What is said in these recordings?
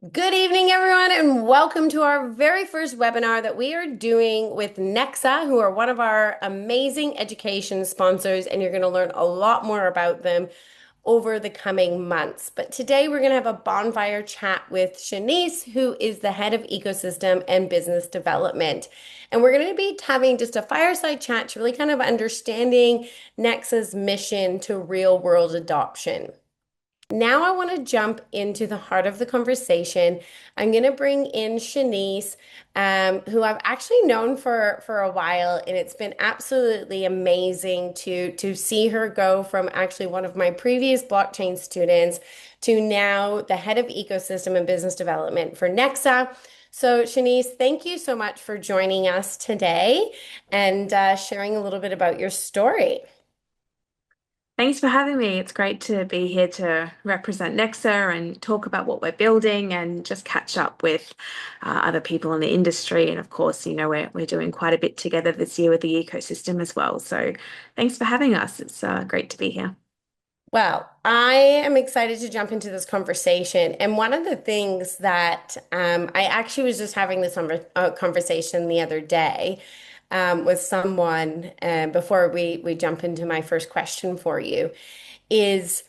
Good evening, everyone, and welcome to our very first webinar that we are doing with Nexa, who are one of our amazing education sponsors, and you're going to learn a lot more about them over the coming months. But today we're going to have a bonfire chat with Shanice, who is the head of ecosystem and business development. And we're going to be having just a fireside chat to really kind of understanding Nexa's mission to real world adoption. Now I want to jump into the heart of the conversation. I'm going to bring in Shanice, who I've actually known for a while, and it's been absolutely amazing to see her go from actually one of my previous blockchain students to now the head of ecosystem and business development for Nexa. So, Shanice, thank you so much for joining us today and sharing a little bit about your story. Thanks for having me. It's great to be here to represent Nexa and talk about what we're building and just catch up with other people in the industry. And of course, we're doing quite a bit together this year with the ecosystem as well. So thanks for having us. It's great to be here. Well, I am excited to jump into this conversation. And one of the things that I actually was just having this conversation the other day with someone before we jump into my first question for you is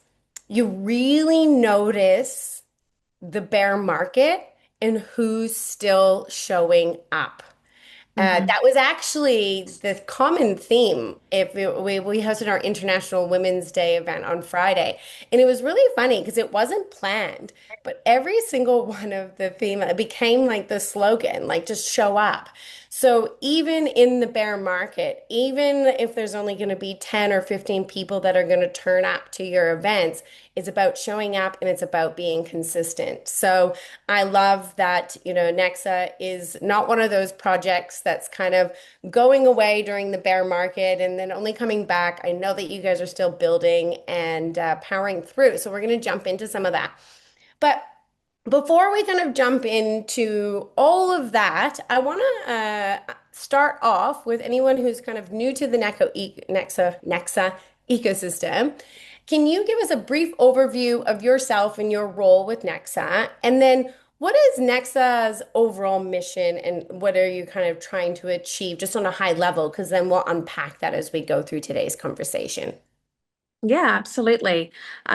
you really notice the bear market and who's still showing up. Hmm. That was actually the common theme. If we hosted our International Women's Day event on Friday, and it was really funny because it wasn't planned, but every single one of the theme it became like the slogan, like just show up. So even in the bear market, even if there's only going to be 10 or 15 people that are going to turn up to your events, it's about showing up and it's about being consistent. So I love that, Nexa is not one of those projects that's kind of going away during the bear market and then only coming back. I know that you guys are still building and powering through. So we're going to jump into some of that. But before we kind of jump into all of that, I want to start off with anyone who's kind of new to the Nexa ecosystem. Can you give us a brief overview of yourself and your role with Nexa? And then what is Nexa's overall mission and what are you kind of trying to achieve just on a high level? Because then we'll unpack that as we go through today's conversation. Yeah, absolutely.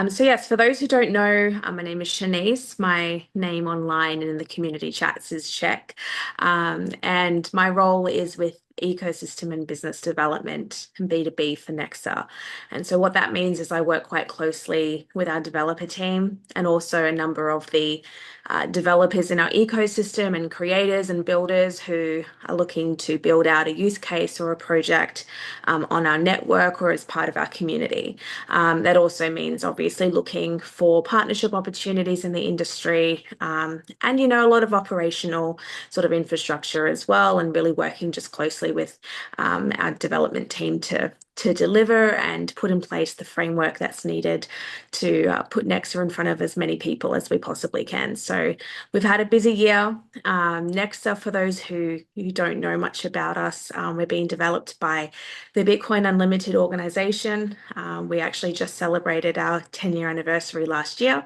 So yes, for those who don't know, my name is Shanice. My name online and in the community chats is Check. And my role is with ecosystem and business development and B2B for Nexa. And so what that means is I work quite closely with our developer team and also a number of the developers in our ecosystem and creators and builders who are looking to build out a use case or a project on our network or as part of our community. That also means obviously looking for partnership opportunities in the industry and, a lot of operational sort of infrastructure as well, and really working just closely with our development team to deliver and put in place the framework that's needed to put Nexa in front of as many people as we possibly can. So we've had a busy year. Nexa, for those who don't know much about us, we're being developed by the Bitcoin Unlimited organization. We actually just celebrated our 10-year anniversary last year.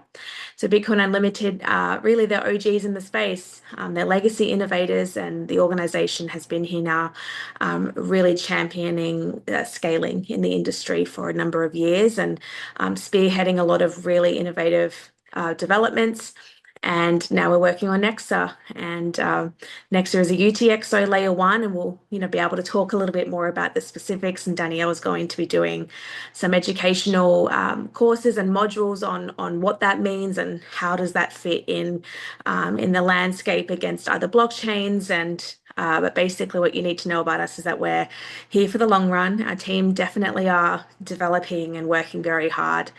So Bitcoin Unlimited, really the OGs in the space. They're legacy innovators, and the organization has been here now, really championing scaling in the industry for a number of years and spearheading a lot of really innovative developments. And now we're working on Nexa, and Nexa is a UTXO layer one, and we'll, be able to talk a little bit more about the specifics. And Danielle is going to be doing some educational courses and modules on what that means and how does that fit in the landscape against other blockchains. And but basically, what you need to know about us is that we're here for the long run. Our team definitely are developing and working very hard.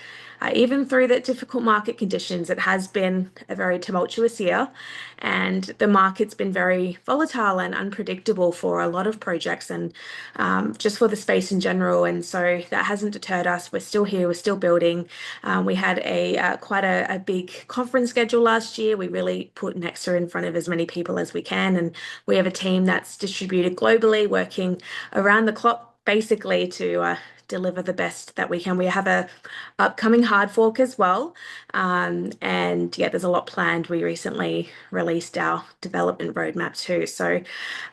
Even through the difficult market conditions, it has been a very tumultuous year, and the market's been very volatile and unpredictable for a lot of projects and just for the space in general. And so that hasn't deterred us. We're still here, we're still building. We had quite a big conference schedule last year. We really put Nexa in front of as many people as we can, and we have a team that's distributed globally, working around the clock basically deliver the best that we can. We have a upcoming hard fork as well. And yeah, there's a lot planned. We recently released our development roadmap too. So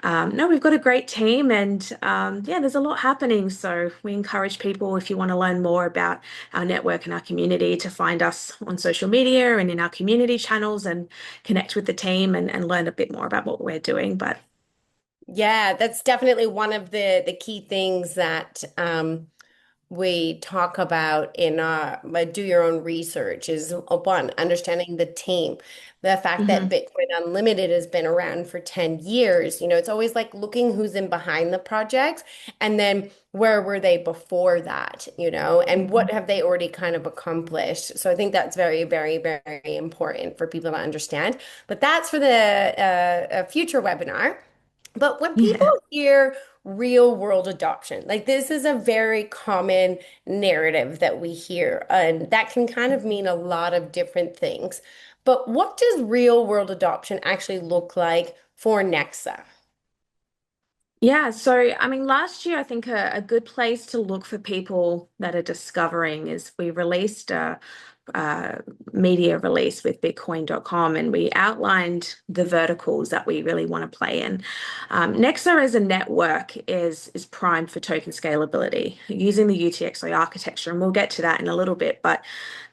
no, we've got a great team and yeah, there's a lot happening. So we encourage people, if you want to learn more about our network and our community, to find us on social media and in our community channels and connect with the team and learn a bit more about what we're doing. But Yeah, that's definitely one of the key things that we talk about in do your own research is one, understanding the team. The fact that mhm. Bitcoin Unlimited has been around for 10 years, it's always like looking who's in behind the projects and then where were they before that, and what have they already kind of accomplished. So I think that's very, very, very important for people to understand. But that's for the future webinar. But when people Yeah. hear real world adoption, like this is a very common narrative that we hear, and that can kind of mean a lot of different things. But what does real world adoption actually look like for Nexa? Yeah, so I mean, last year I think a good place to look for people that are discovering is we released a media release with Bitcoin.com and we outlined the verticals that we really want to play in. Nexa as a network is primed for token scalability using the UTXO architecture, and we'll get to that in a little bit. But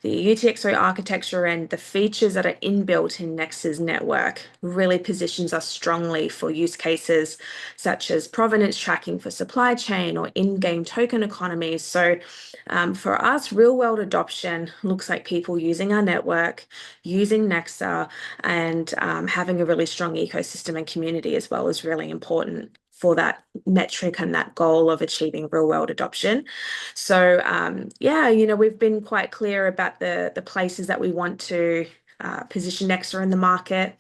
the UTXO architecture and the features that are inbuilt in Nexa's network really positions us strongly for use cases such as provenance tracking for supply chain or in-game token economies. So for us, real-world adoption looks like people using our network, using Nexa, and having a really strong ecosystem and community as well is really important for that metric and that goal of achieving real world adoption. So yeah, we've been quite clear about the places that we want to position Nexa in the market.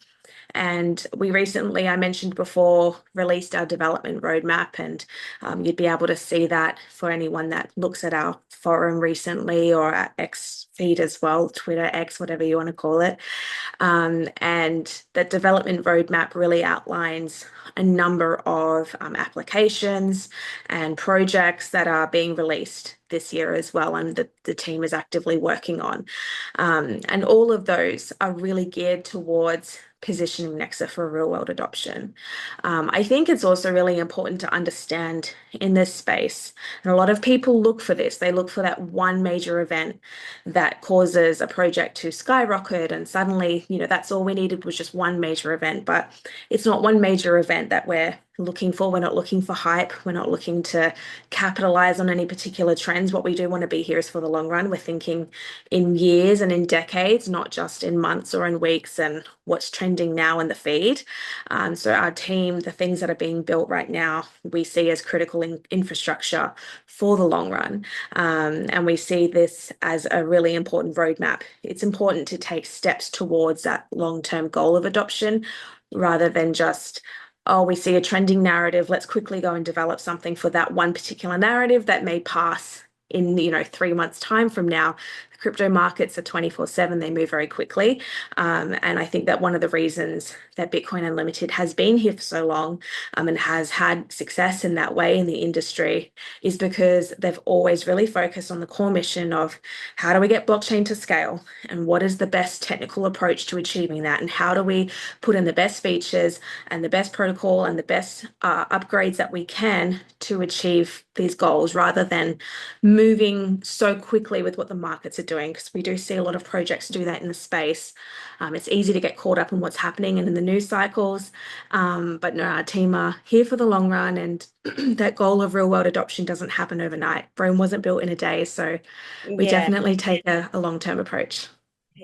And we recently, I mentioned before, released our development roadmap, and you'd be able to see that for anyone that looks at our forum recently or at X feed as well, Twitter, X, whatever you want to call it. And the development roadmap really outlines a number of applications and projects that are being released this year as well, and the team is actively working on. And all of those are really geared towards positioning Nexa for real world adoption. I think it's also really important to understand in this space, and a lot of people look for this, they look for that one major event that causes a project to skyrocket, and suddenly, that's all we needed was just one major event. But it's not one major event that we're looking for. We're not looking for hype. We're not looking to capitalize on any particular trends. What we do want to be here is for the long run. We're thinking in years and in decades, not just in months or in weeks and what's trending now in the feed. So our team, the things that are being built right now, we see as critical infrastructure for the long run. And we see this as a really important roadmap. It's important to take steps towards that long-term goal of adoption rather than just, oh, we see a trending narrative, let's quickly go and develop something for that one particular narrative that may pass in 3 months time from now. Crypto markets are 24/7, they move very quickly. And I think that one of the reasons that Bitcoin Unlimited has been here for so long and has had success in that way in the industry is because they've always really focused on the core mission of how do we get blockchain to scale and what is the best technical approach to achieving that, and how do we put in the best features and the best protocol and the best upgrades that we can to achieve these goals rather than moving so quickly with what the markets are doing, because we do see a lot of projects do that in the space. It's easy to get caught up in what's happening and in the news cycles. But no, our team are here for the long run, and that goal of real world adoption doesn't happen overnight. Rome wasn't built in a day, so we Yeah. definitely take a long-term approach.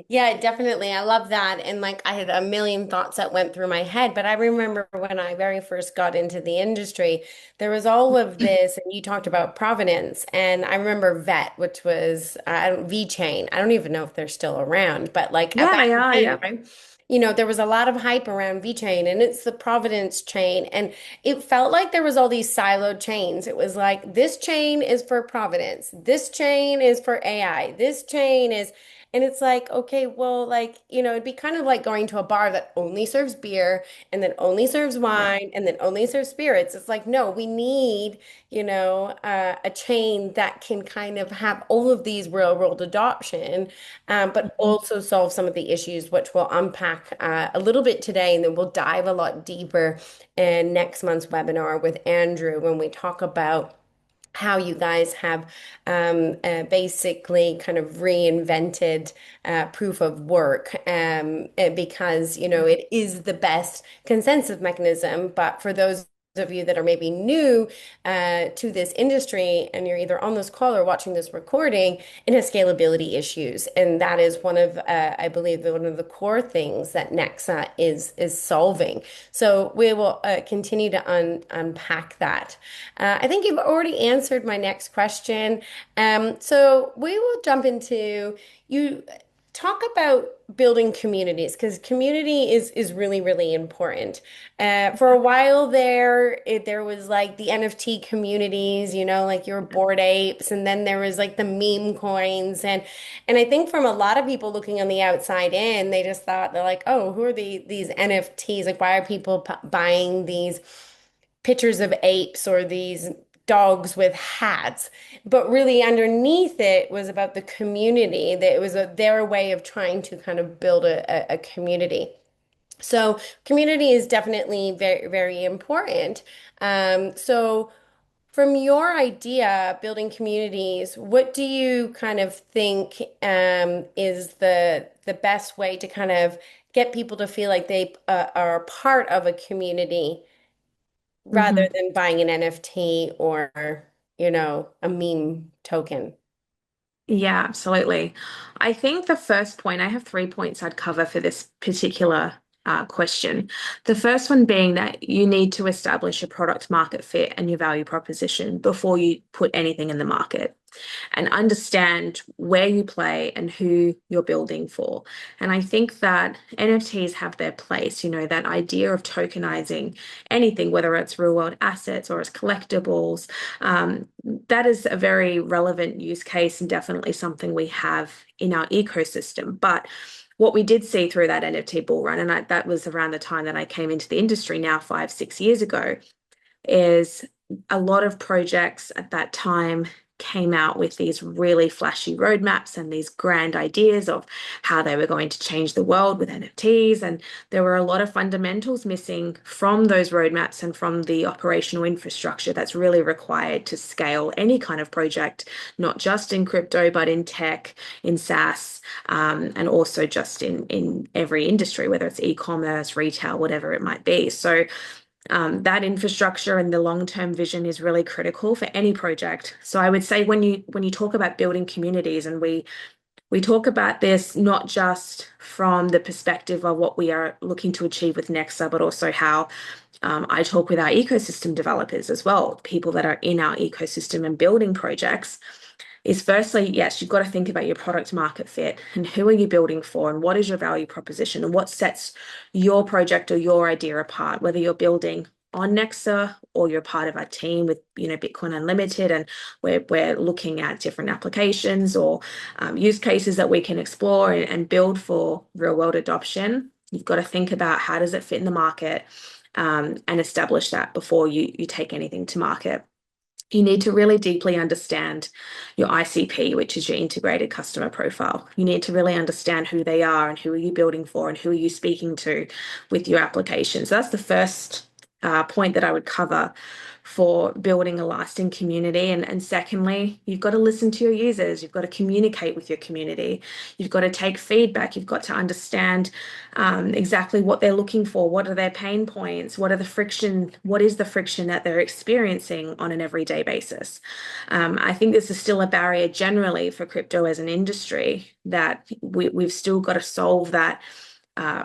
Yeah, definitely. I love that. And like I had a million thoughts that went through my head, but I remember when I very first got into the industry, there was all of this, and you talked about provenance. And I remember VET, which was VeChain. I don't even know if they're still around, but like Yeah, back they are. then, Yep. right? There was a lot of hype around VeChain, and it's the Providence chain. And it felt like there was all these siloed chains. It was like this chain is for Providence, this chain is for AI, this chain is. And it's like, okay, well, like, it'd be kind of like going to a bar that only serves beer and then only serves Yeah. wine and then only serves spirits. It's like, no, we need, a chain that can kind of have all of these real world adoption, but Mhm. also solve some of the issues, which we'll unpack a little bit today. And then we'll dive a lot deeper in next month's webinar with Andrew when we talk about how you guys have basically kind of reinvented proof of work because it is the best consensus mechanism. But for those of you that are maybe new to this industry and you're either on this call or watching this recording, it has scalability issues, and that is one of I believe one of the core things that Nexa is solving. So we will continue to unpack that. I think you've already answered my next question. So we will jump into you talk about building communities because community is really, really important. For a while there, there was like the NFT communities, like your Bored Apes, and then there was like the meme coins, and I think from a lot of people looking on the outside in, they just thought they're like, oh, who are these NFTs? Like, why are people buying these pictures of apes or these dogs with hats? But really underneath it was about the community, that it was their way of trying to kind of build a community. So community is definitely very, very important. So from your idea, building communities, what do you kind of think is the best way to kind of get people to feel like they are a part of a community rather Mhm. than buying an NFT or, a meme token? Yeah, absolutely. I think the first point, I have 3 points I'd cover for this particular question. The first one being that you need to establish a product market fit and your value proposition before you put anything in the market, and understand where you play and who you're building for. And I think that NFTs have their place, that idea of tokenizing anything, whether it's real world assets or it's collectibles. That is a very relevant use case and definitely something we have in our ecosystem. But what we did see through that NFT bull run, and that was around the time that I came into the industry now 5, 6 years ago, is a lot of projects at that time came out with these really flashy roadmaps and these grand ideas of how they were going to change the world with NFTs. And there were a lot of fundamentals missing from those roadmaps and from the operational infrastructure that's really required to scale any kind of project, not just in crypto, but in tech, in SaaS, and also just in every industry, whether it's e-commerce, retail, whatever it might be. So that infrastructure and the long-term vision is really critical for any project. So I would say when you talk about building communities, and we talk about this not just from the perspective of what we are looking to achieve with Nexa, but also how I talk with our ecosystem developers as well, people that are in our ecosystem and building projects, is firstly, yes, you've got to think about your product market fit and who are you building for and what is your value proposition and what sets your project or your idea apart, whether you're building on Nexa or you're part of our team with Bitcoin Unlimited, and we're looking at different applications or use cases that we can explore and build for real world adoption. You've got to think about how does it fit in the market, and establish that before you take anything to market. You need to really deeply understand your ICP, which is your integrated customer profile. You need to really understand who they are and who are you building for and who are you speaking to with your application. So that's the first point that I would cover for building a lasting community. And secondly, you've got to listen to your users. You've got to communicate with your community. You've got to take feedback. You've got to understand exactly what they're looking for. What are their pain points? What is the friction that they're experiencing on an everyday basis? I think this is still a barrier generally for crypto as an industry, that we've still got to solve that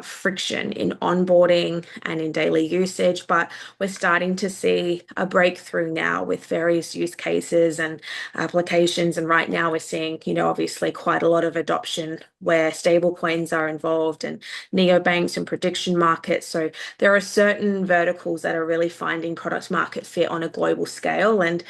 friction in onboarding and in daily usage, but we're starting to see a breakthrough now with various use cases and applications. And right now we're seeing, obviously quite a lot of adoption where stablecoins are involved and neobanks and prediction markets. So there are certain verticals that are really finding product market fit on a global scale. And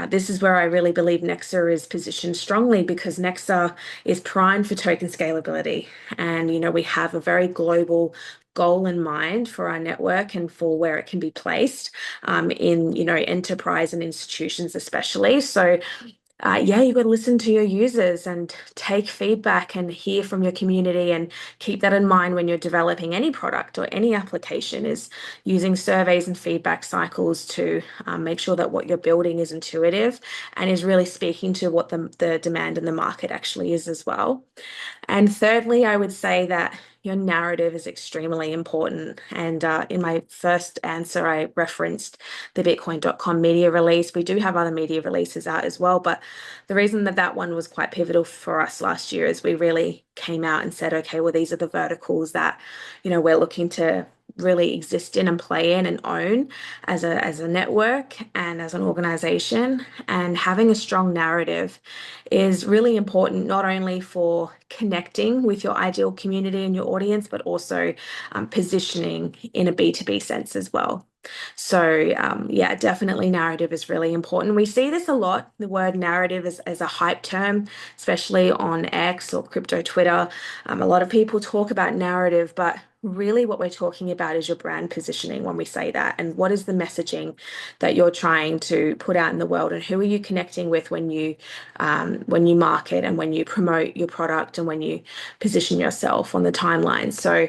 This is where I really believe Nexa is positioned strongly because Nexa is primed for token scalability. And, we have a very global goal in mind for our network and for where it can be placed in, enterprise and institutions especially. So yeah, you've got to listen to your users and take feedback and hear from your community and keep that in mind when you're developing any product or any application is using surveys and feedback cycles to make sure that what you're building is intuitive and is really speaking to what the demand in the market actually is as well. And thirdly, I would say that your narrative is extremely important. And in my first answer, I referenced the Bitcoin.com media release. We do have other media releases out as well. But the reason that that one was quite pivotal for us last year is we really came out and said, okay, well, these are the verticals that, we're looking to really exist in and play in and own as a network and as an organization. And having a strong narrative is really important, not only for connecting with your ideal community and your audience, but also positioning in a B2B sense as well. So, yeah, definitely narrative is really important. We see this a lot, the word narrative as a hype term, especially on X or crypto Twitter. A lot of people talk about narrative, but really what we're talking about is your brand positioning when we say that. And what is the messaging that you're trying to put out in the world? And who are you connecting with when you market and when you promote your product and when you position yourself on the timeline? So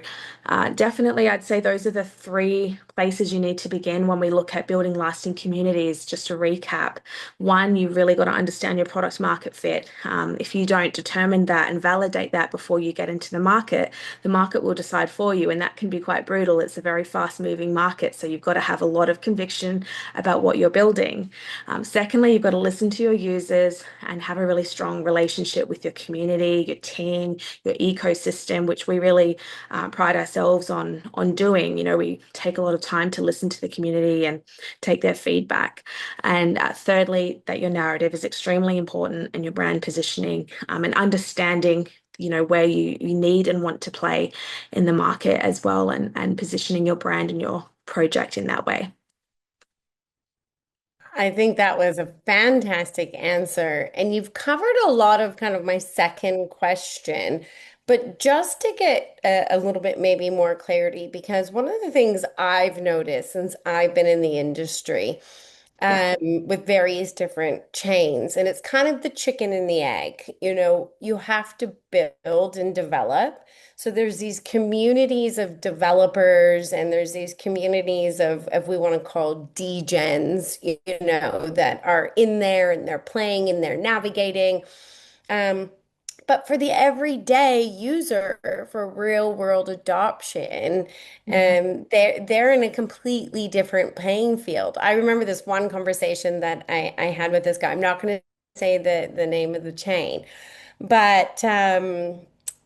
definitely, I'd say those are the three places you need to begin when we look at building lasting communities. Just to recap, one, you really got to understand your product market fit. If you don't determine that and validate that before you get into the market will decide for you, and that can be quite brutal. It's a very fast moving market, so you've got to have a lot of conviction about what you're building. Secondly, you've got to listen to your users and have a really strong relationship with your community, your team, your ecosystem, which we really pride ourselves on doing. We take a lot of time to listen to the community and take their feedback. And thirdly, that your narrative is extremely important and your brand positioning and understanding where you need and want to play in the market as well and positioning your brand and your project in that way. I think that was a fantastic answer. And you've covered a lot of kind of my second question. But just to get a little bit maybe more clarity, because one of the things I've noticed since I've been in the industry Yeah. with various different chains, and it's kind of the chicken and the egg. You have to build and develop. So there's these communities of developers and there's these communities of we want to call degens, that are in there and they're playing and they're navigating. Um, but for the everyday user, for real world adoption, Mhm. they're in a completely different playing field. I remember this one conversation that I had with this guy. I'm not going to say the name of the chain, but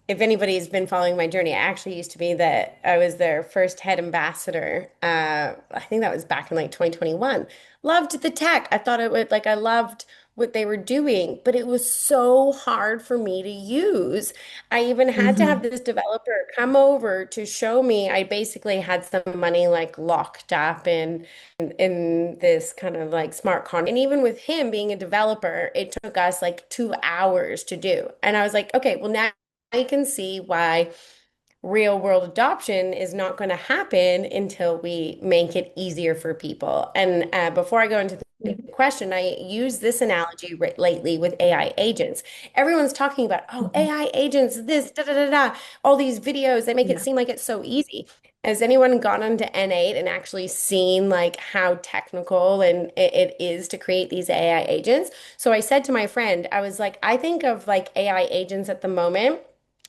if anybody's been following my journey, I actually used to be I was their first head ambassador. I think that was back in like 2021. Loved the tech. I thought it would like I loved what they were doing, but it was so hard for me to use. I even had to have Mhm. this developer come over to show me. I basically had some money like locked up in this kind of like smart contract. And even with him being a developer, it took us like 2 hours to do. And I was like, okay, well, now I can see why real world adoption is not going to happen until we make it easier for people. And before I go into the question, I use this analogy lately with AI agents. Everyone's talking about, oh, Mhm. AI agents, this, da, da, da, da, all these videos, they make it Yeah. seem like it's so easy. Has anyone gone onto N8 and actually seen like how technical and it is to create these AI agents? So I said to my friend, I was like, I think of like AI agents at the moment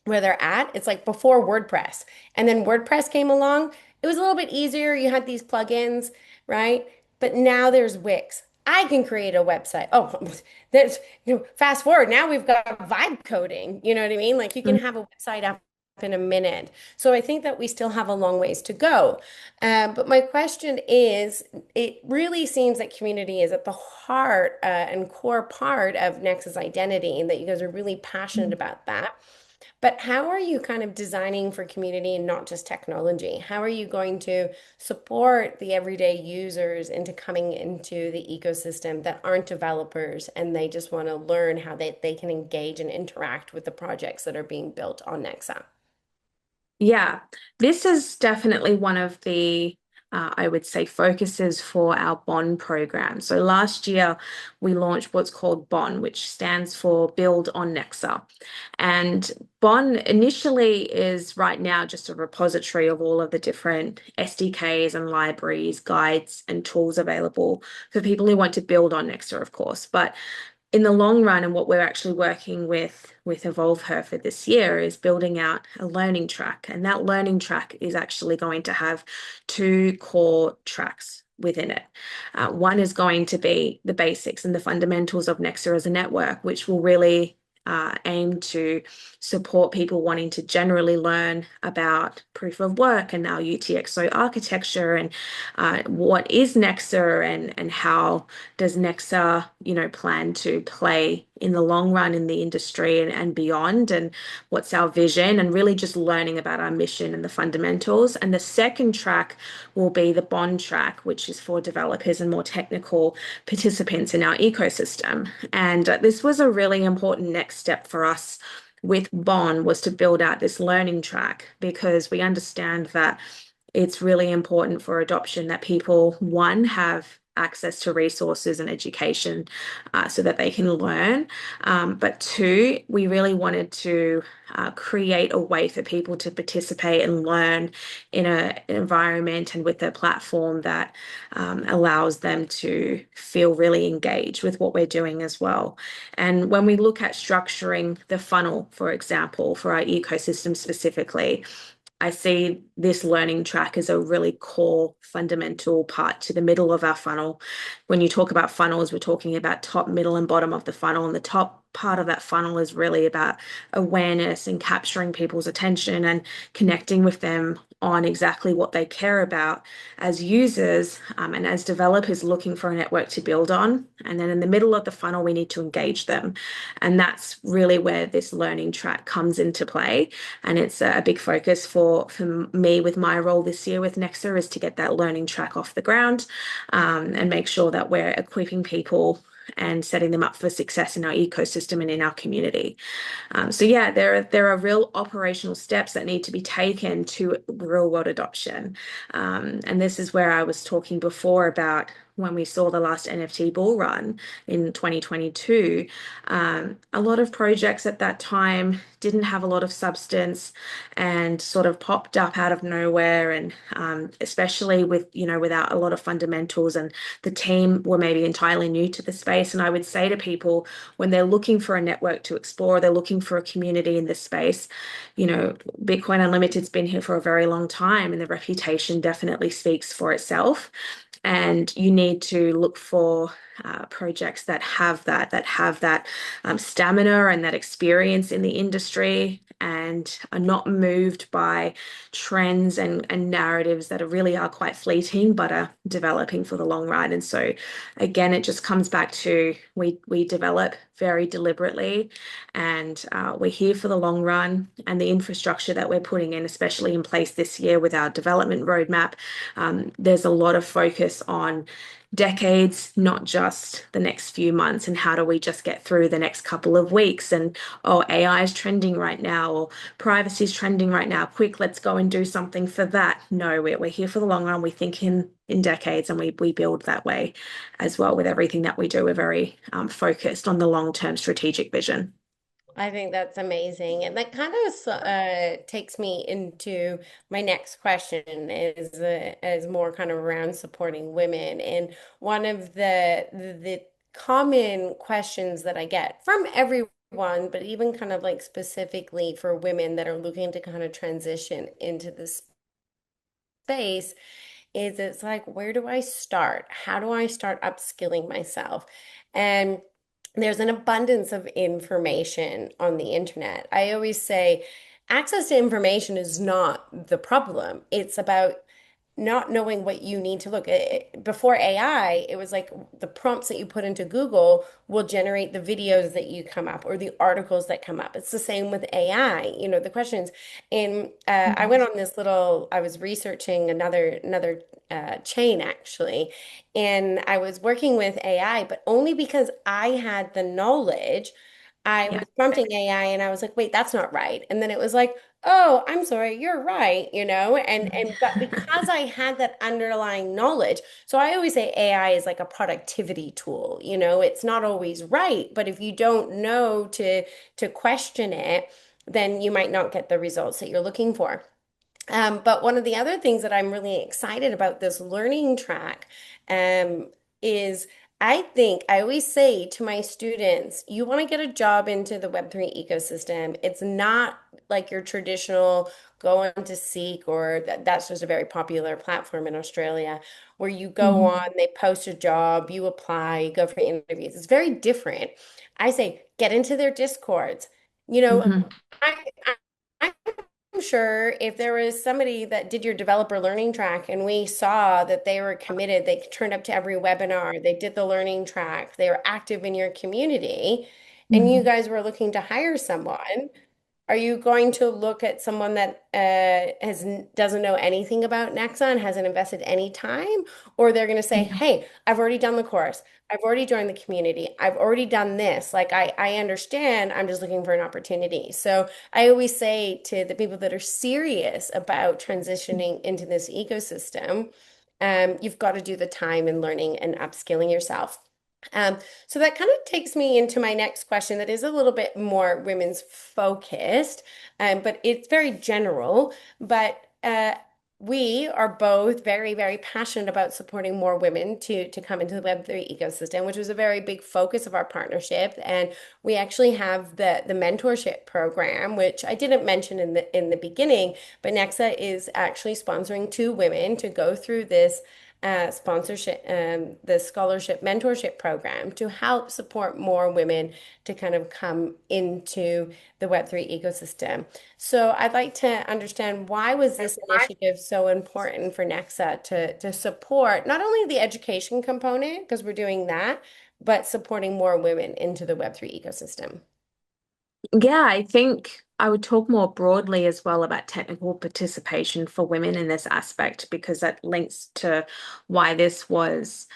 where they're at. It's like before WordPress. And then WordPress came along. It was a little bit easier. You had these plugins, right? But now there's Wix. I can create a website. Oh, there's, fast forward. Now we've got vibe coding. You know what I mean? Like you can Mhm. have a website up in a minute. So I think that we still have a long ways to go. But my question is, it really seems that community is at the heart and core part of Nexus identity, and that you guys are really passionate about that. But how are you kind of designing for community and not just technology? How are you going to support the everyday users into coming into the ecosystem that aren't developers and they just want to learn how they can engage and interact with the projects that are being built on Nexa? Yeah, this is definitely one of the, I would say, focuses for our BON program. So last year, we launched what's called BON, which stands for Build on Nexa. And BON initially is right now just a repository of all of the different SDKs and libraries, guides, and tools available for people who want to build on Nexa, of course. But in the long run, and what we're actually working with EvolveH3R for this year is building out a learning track. And that learning track is actually going to have two core tracks within it. One is going to be the basics and the fundamentals of Nexa as a network, which will really aim to support people wanting to generally learn about proof of work and now UTXO architecture and what is Nexa and how does Nexa, plan to play in the long run in the industry and beyond, and what's our vision, and really just learning about our mission and the fundamentals. And the second track will be the bond track, which is for developers and more technical participants in our ecosystem. And this was a really important next step for us with Bond was to build out this learning track because we understand that it's really important for adoption that people, one, have access to resources and education so that they can learn. But two, we really wanted to create a way for people to participate and learn in an environment and with a platform that allows them to feel really engaged with what we're doing as well. And when we look at structuring the funnel, for example, for our ecosystem specifically, I see this learning track as a really core fundamental part to the middle of our funnel. When you talk about funnels, we're talking about top, middle, and bottom of the funnel. And the top part of that funnel is really about awareness and capturing people's attention and connecting with them on exactly what they care about as users and as developers looking for a network to build on. And then in the middle of the funnel, we need to engage them. And that's really where this learning track comes into play. And it's a big focus for me with my role this year with Nexa is to get that learning track off the ground and make sure that we're equipping people and setting them up for success in our ecosystem and in our community. So yeah, there are real operational steps that need to be taken to real world adoption. And this is where I was talking before about when we saw the last NFT bull run in 2022. A lot of projects at that time didn't have a lot of substance and sort of popped up out of nowhere, and especially with without a lot of fundamentals, and the team were maybe entirely new to the space. And I would say to people when they're looking for a network to explore, they're looking for a community in this space. Bitcoin Unlimited's been here for a very long time, and the reputation definitely speaks for itself. And you need to look for projects that have that stamina and that experience in the industry and are not moved by trends and narratives that really are quite fleeting but are developing for the long run. And so again, it just comes back to we develop very deliberately, and we're here for the long run, and the infrastructure that we're putting in, especially in place this year with our development roadmap, there's a lot of focus on decades, not just the next few months. And how do we just get through the next couple of weeks? And oh, AI is trending right now, or privacy is trending right now. Quick, let's go and do something for that. No, we're here for the long run. We think in decades, and we build that way as well with everything that we do. We're very focused on the long-term strategic vision. I think that's amazing. And that kind of takes me into my next question is more kind of around supporting women. And one of the common questions that I get from everyone, but even kind of like specifically for women that are looking to kind of transition into this space is it's like, where do I start? How do I start upskilling myself? And there's an abundance of information on the internet. I always say access to information is not the problem. It's about not knowing what you need to look at. Before AI, it was like the prompts that you put into Google will generate the videos that you come up or the articles that come up. It's the same with AI, the questions. And I Mhm. went on this little, I was researching another chain actually, and I was working with AI, but only because I had the knowledge. I Yeah. was prompting AI and I was like, wait, that's not right. And then it was like, oh, I'm sorry, you're right, and but because I had that underlying knowledge, so I always say AI is like a productivity tool, it's not always right, but if you don't know to question it, then you might not get the results that you're looking for. But one of the other things that I'm really excited about this learning track is I always say to my students, you want to get a job into the Web3 ecosystem. It's not like your traditional go on to Seek, or that's just a very popular platform in Australia where you go Mhm. on, they post a job, you apply, you go for interviews. It's very different. I say get into their discords. You know, Mhm. I, I I'm sure if there was somebody that did your developer learning track and we saw that they were committed, they turned up to every webinar, they did the learning track, they were active in your community, and you Mhm. guys were looking to hire someone, are you going to look at someone that doesn't know anything about Nexa and hasn't invested any time? Or they're going to say, Yeah. hey, I've already done the course. I've already joined the community. I've already done this. Like I understand. I'm just looking for an opportunity. So I always say to the people that are serious about transitioning into this ecosystem, you've got to do the time and learning and upskilling yourself. Um, so that kind of takes me into my next question that is a little bit more women's focused, but it's very general. But we are both very, very passionate about supporting more women to come into the Web3 ecosystem, which was a very big focus of our partnership. And we actually have the mentorship program, which I didn't mention in the beginning, but Nexa is actually sponsoring two women to go through this sponsorship, the scholarship mentorship program to help support more women to kind of come into the Web3 ecosystem. So I'd like to understand, why was this initiative so important for Nexa to support not only the education component, because we're doing that, but supporting more women into the Web3 ecosystem? Yeah, I think I would talk more broadly as well about technical participation for women in this aspect, because that links to why this was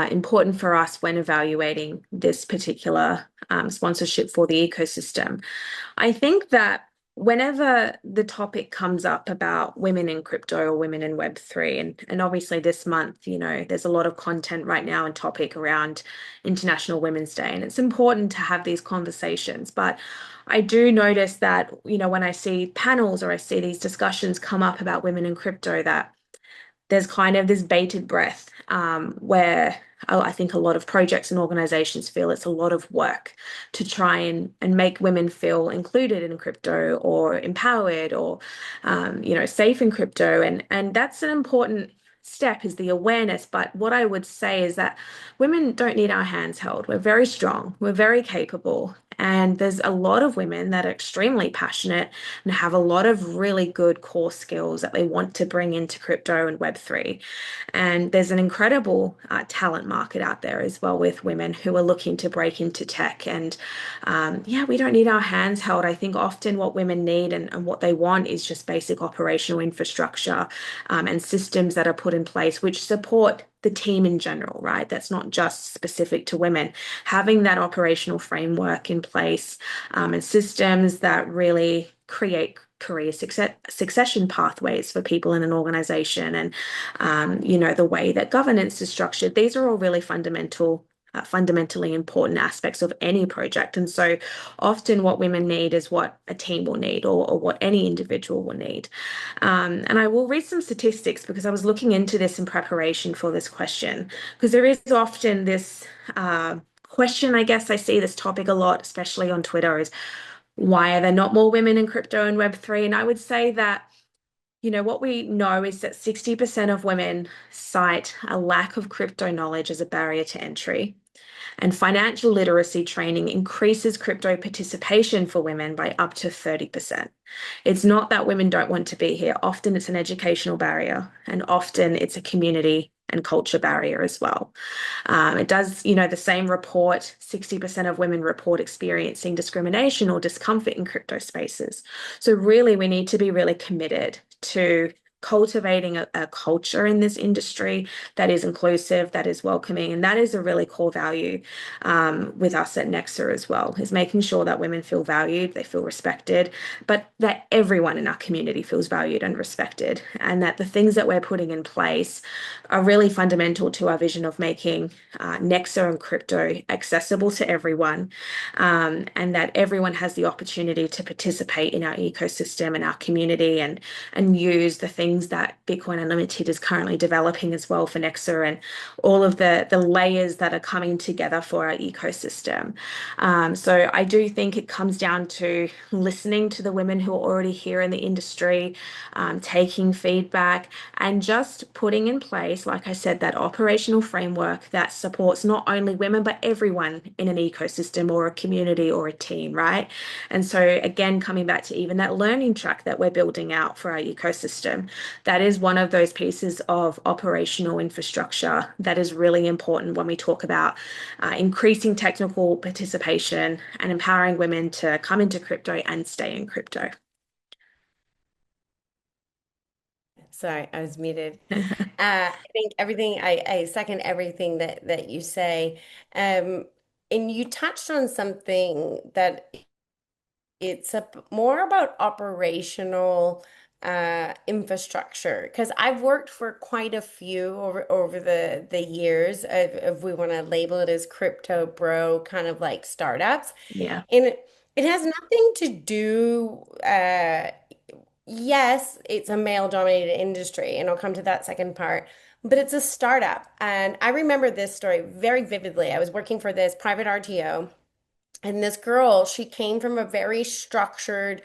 important for us when evaluating this particular sponsorship for the ecosystem. I think that whenever the topic comes up about women in crypto or women in Web3, and obviously this month, there's a lot of content right now and topic around International Women's Day, and it's important to have these conversations. But I do notice that, when I see panels or I see these discussions come up about women in crypto, that there's kind of this bated breath where I think a lot of projects and organizations feel it's a lot of work to try and make women feel included in crypto or empowered or safe in crypto. And that's an important step, is the awareness. But what I would say is that women don't need our hands held. We're very strong, we're very capable. And there's a lot of women that are extremely passionate and have a lot of really good core skills that they want to bring into crypto and Web3. And there's an incredible talent market out there as well, with women who are looking to break into tech. And yeah, we don't need our hands held. I think often what women need and what they want is just basic operational infrastructure and systems that are put in place which support the team in general, right? That's not just specific to women. Having that operational framework in place and systems that really create career succession pathways for people in an organization, and the way that governance is structured, these are all really fundamentally important aspects of any project. And so often what women need is what a team will need, or what any individual will need. And I will read some statistics, because I was looking into this in preparation for this question, because there is often this question, I guess I see this topic a lot, especially on Twitter, is why are there not more women in crypto and Web3? And I would say that, what we know is that 60% of women cite a lack of crypto knowledge as a barrier to entry. And financial literacy training increases crypto participation for women by up to 30%. It's not that women don't want to be here. Often it's an educational barrier, and often it's a community and culture barrier as well. It does, the same report, 60% of women report experiencing discrimination or discomfort in crypto spaces. So really, we need to be really committed to cultivating a culture in this industry that is inclusive, that is welcoming, and that is a really core value with us at Nexa as well, is making sure that women feel valued, they feel respected, but that everyone in our community feels valued and respected, and that the things that we're putting in place are really fundamental to our vision of making Nexa and crypto accessible to everyone, and that everyone has the opportunity to participate in our ecosystem and our community and use the things that Bitcoin Unlimited is currently developing as well for Nexa and all of the layers that are coming together for our ecosystem. So I do think it comes down to listening to the women who are already here in the industry, taking feedback, and just putting in place, like I said, that operational framework that supports not only women, but everyone in an ecosystem or a community or a team, right? And so, again, coming back to even that learning track that we're building out for our ecosystem, that is one of those pieces of operational infrastructure that is really important when we talk about increasing technical participation and empowering women to come into crypto and stay in crypto. Sorry, I was muted. I think I second everything that you say. Um, and you touched on something that it's more about operational infrastructure because I've worked for quite a few over the years if we want to label it as crypto bro kind of like startups. Yeah. And it has nothing to do yes, it's a male dominated industry, and I'll come to that second part. But it's a startup. And I remember this story very vividly. I was working for this private RTO. And this girl, she came from a very structured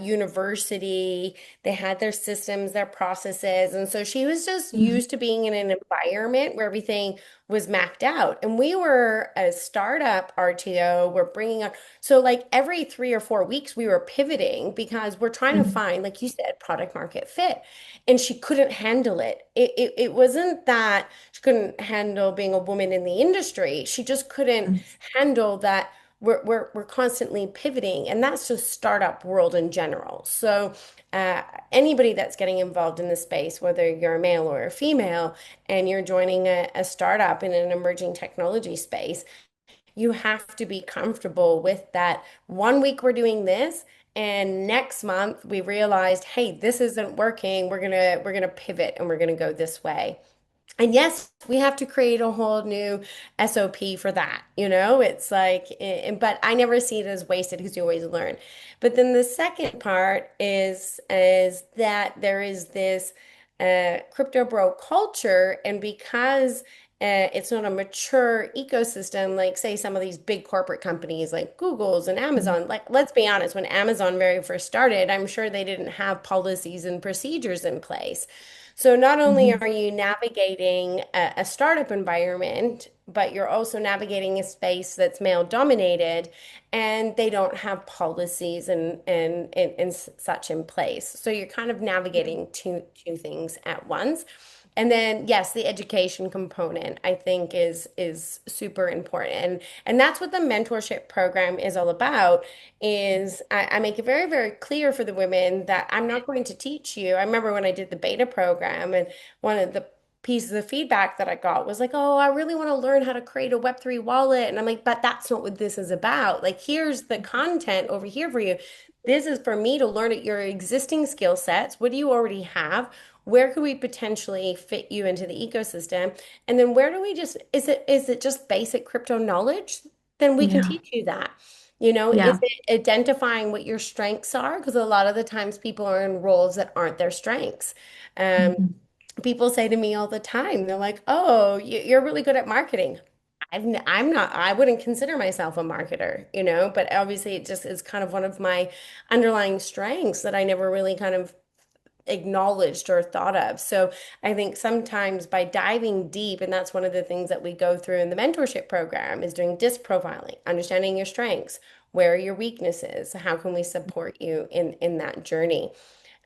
university. They had their systems, their processes. And so she was just Mhm. used to being in an environment where everything was mapped out. And we were a startup RTO. We're bringing on, so like every 3 or 4 weeks, we were pivoting because we're trying to Mhm. find, like you said, product market fit. And she couldn't handle it. It wasn't that she couldn't handle being a woman in the industry. She just couldn't handle that we're constantly pivoting, and that's just startup world in general. So uh, anybody that's getting involved in the space, whether you're a male or a female, and you're joining a startup in an emerging technology space, you have to be comfortable with that. 1 week we're doing this, and next month we realized, hey, this isn't working. We're gonna pivot and we're gonna go this way. And yes, we have to create a whole new SOP for that. It's like, but I never see it as wasted because you always learn. But then the second part is that there is this crypto bro culture, and because it's not a mature ecosystem, like say some of these big corporate companies like Google's and Mhm. Amazon, like let's be honest, when Amazon very first started, I'm sure they didn't have policies and procedures in place. So not only Mhm. are you navigating a startup environment, but you're also navigating a space that's male dominated, and they don't have policies and such in place. So you're kind of navigating two things at once. And then yes, the education component I think is super important. And that's what the mentorship program is all about is I make it very, very clear for the women that I'm not going to teach you. I remember when I did the beta program, and one of the pieces of feedback that I got was like, oh, I really want to learn how to create a Web3 wallet. And I'm like, but that's not what this is about. Like, here's the content over here for you. This is for me to learn at your existing skill sets. What do you already have? Where could we potentially fit you into the ecosystem? And then where do we just, is it just basic crypto knowledge? Then we can Yeah. teach you that. Is Yeah. it identifying what your strengths are? Because a lot of the times people are in roles that aren't their strengths. Um, Mhm. People say to me all the time, they're like, "Oh, you're really good at marketing." I'm not, I wouldn't consider myself a marketer, but obviously it just is kind of one of my underlying strengths that I never really kind of acknowledged or thought of. So I think sometimes by diving deep, and that's one of the things that we go through in the mentorship program, is doing disc profiling, understanding your strengths, where are your weaknesses, how can we support you in that journey.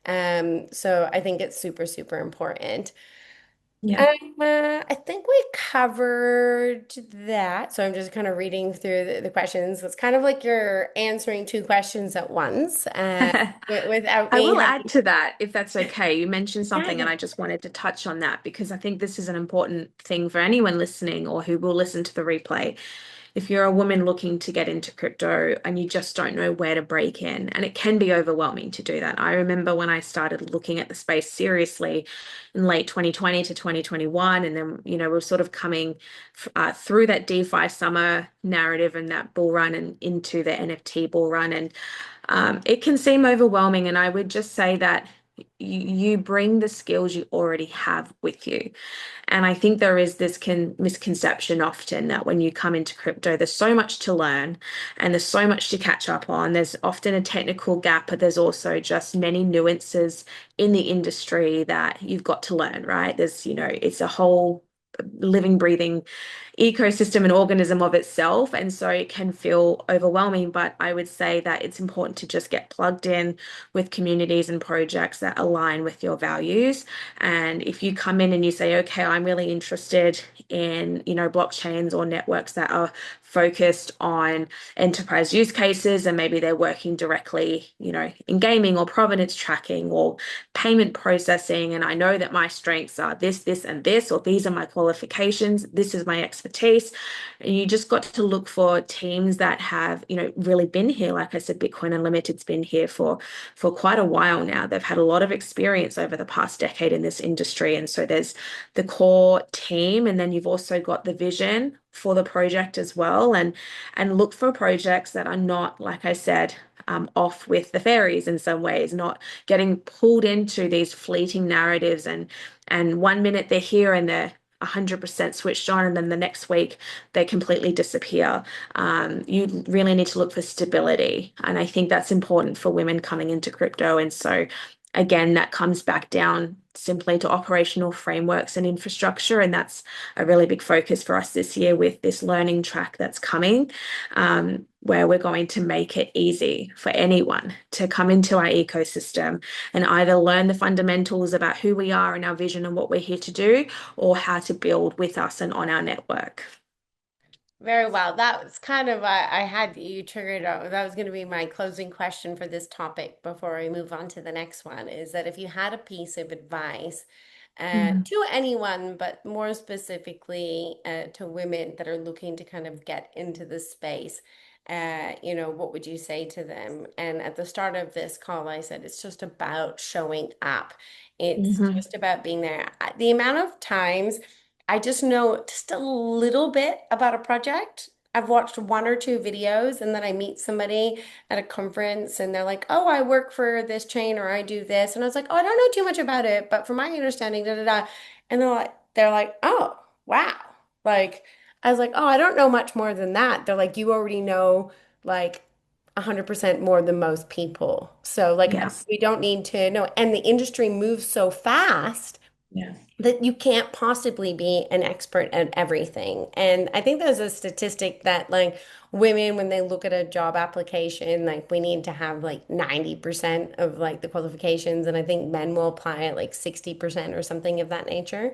So I think it's super, super important. Yeah. I think we covered that. So I'm just kind of reading through the questions. It's kind of like you're answering two questions at once, without I me will having. add to that if that's okay. You mentioned Yeah, something, yeah. and I just wanted to touch on that because I think this is an important thing for anyone listening or who will listen to the replay. If you're a woman looking to get into crypto and you just don't know where to break in, and it can be overwhelming to do that. I remember when I started looking at the space seriously in late 2020 to 2021, and then, we're sort of coming through that DeFi summer narrative and that bull run and into the NFT bull run. And it can seem overwhelming. And I would just say that you bring the skills you already have with you. And I think there is this misconception often that when you come into crypto, there's so much to learn and there's so much to catch up on. There's often a technical gap, but there's also just many nuances in the industry that you've got to learn, right? It's a whole living, breathing ecosystem and organism of itself. And so it can feel overwhelming, but I would say that it's important to just get plugged in with communities and projects that align with your values. And if you come in and you say, okay, I'm really interested in, blockchains or networks that are focused on enterprise use cases, and maybe they're working directly, in gaming or provenance tracking or payment processing. And I know that my strengths are this, this, and this, or these are my qualifications. This is my expertise. And you just got to look for teams that have, really been here. Like I said, Bitcoin Unlimited's been here for quite a while now. They've had a lot of experience over the past decade in this industry. And so there's the core team, and then you've also got the vision for the project as well. And look for projects that are not, like I said, off with the fairies in some ways, not getting pulled into these fleeting narratives and 1 minute they're here and they're 100% switched on, and then the next week they completely disappear. You really need to look for stability. And I think that's important for women coming into crypto. And so, again, that comes back down simply to operational frameworks and infrastructure. And that's a really big focus for us this year with this learning track that's coming, where we're going to make it easy for anyone to come into our ecosystem and either learn the fundamentals about who we are and our vision and what we're here to do, or how to build with us and on our network. Very well. That was kind of, I had you triggered. That was going to be my closing question for this topic before we move on to the next one, is that if you had a piece of advice Mhm. to anyone, but more specifically to women that are looking to kind of get into the space, what would you say to them? And at the start of this call, I said it's just about showing up. It's Mhm. just about being there. The amount of times I just know just a little bit about a project. I've watched one or two videos, and then I meet somebody at a conference and they're like, "Oh, I work for this chain or I do this." And I was like, "Oh, I don't know too much about it, but from my understanding, da da da." And they're like, "Oh, wow." Like I was like, "Oh, I don't know much more than that." They're like, "You already know like 100% more than most people." So like Yes. we don't need to know. And the industry moves so fast Yeah. that you can't possibly be an expert at everything. And I think there's a statistic that like women, when they look at a job application, like we need to have like 90% of like the qualifications. And I think men will apply at like 60% or something of that nature.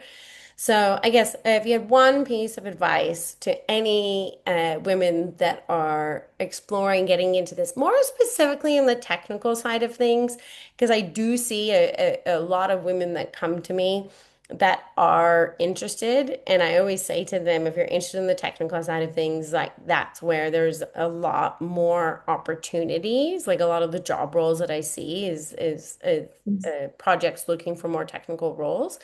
So I guess if you had one piece of advice to any women that are exploring getting into this, more specifically in the technical side of things, because I do see a lot of women that come to me that are interested, and I always say to them, if you're interested in the technical side of things, like that's where there's a lot more opportunities. Like a lot of the job roles that I see is projects looking for more technical roles.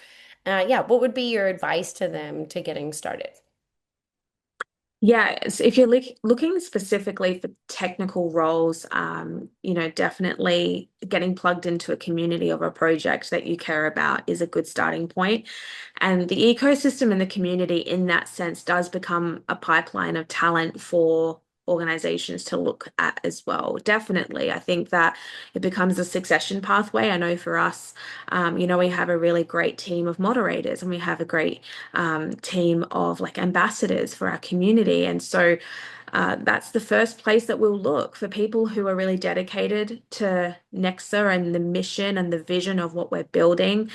Yeah, what would be your advice to them to getting started? Yeah, so if you're looking specifically for technical roles, definitely getting plugged into a community or a project that you care about is a good starting point. And the ecosystem and the community in that sense does become a pipeline of talent for organizations to look at as well. Definitely. I think that it becomes a succession pathway. I know for us, we have a really great team of moderators and we have a great team of like ambassadors for our community. And so that's the first place that we'll look for people who are really dedicated to Nexa and the mission and the vision of what we're building.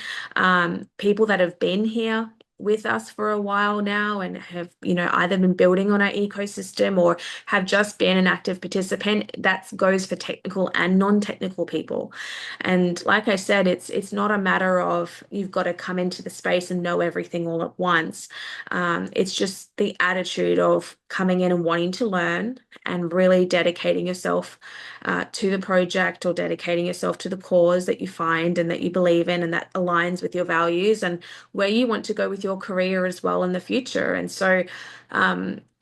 People that have been here with us for a while now and have, either been building on our ecosystem or have just been an active participant. That goes for technical and non-technical people. And like I said, it's not a matter of you've got to come into the space and know everything all at once. It's just the attitude of coming in and wanting to learn and really dedicating yourself to the project or dedicating yourself to the cause that you find and that you believe in and that aligns with your values and where you want to go with your career as well in the future. And so,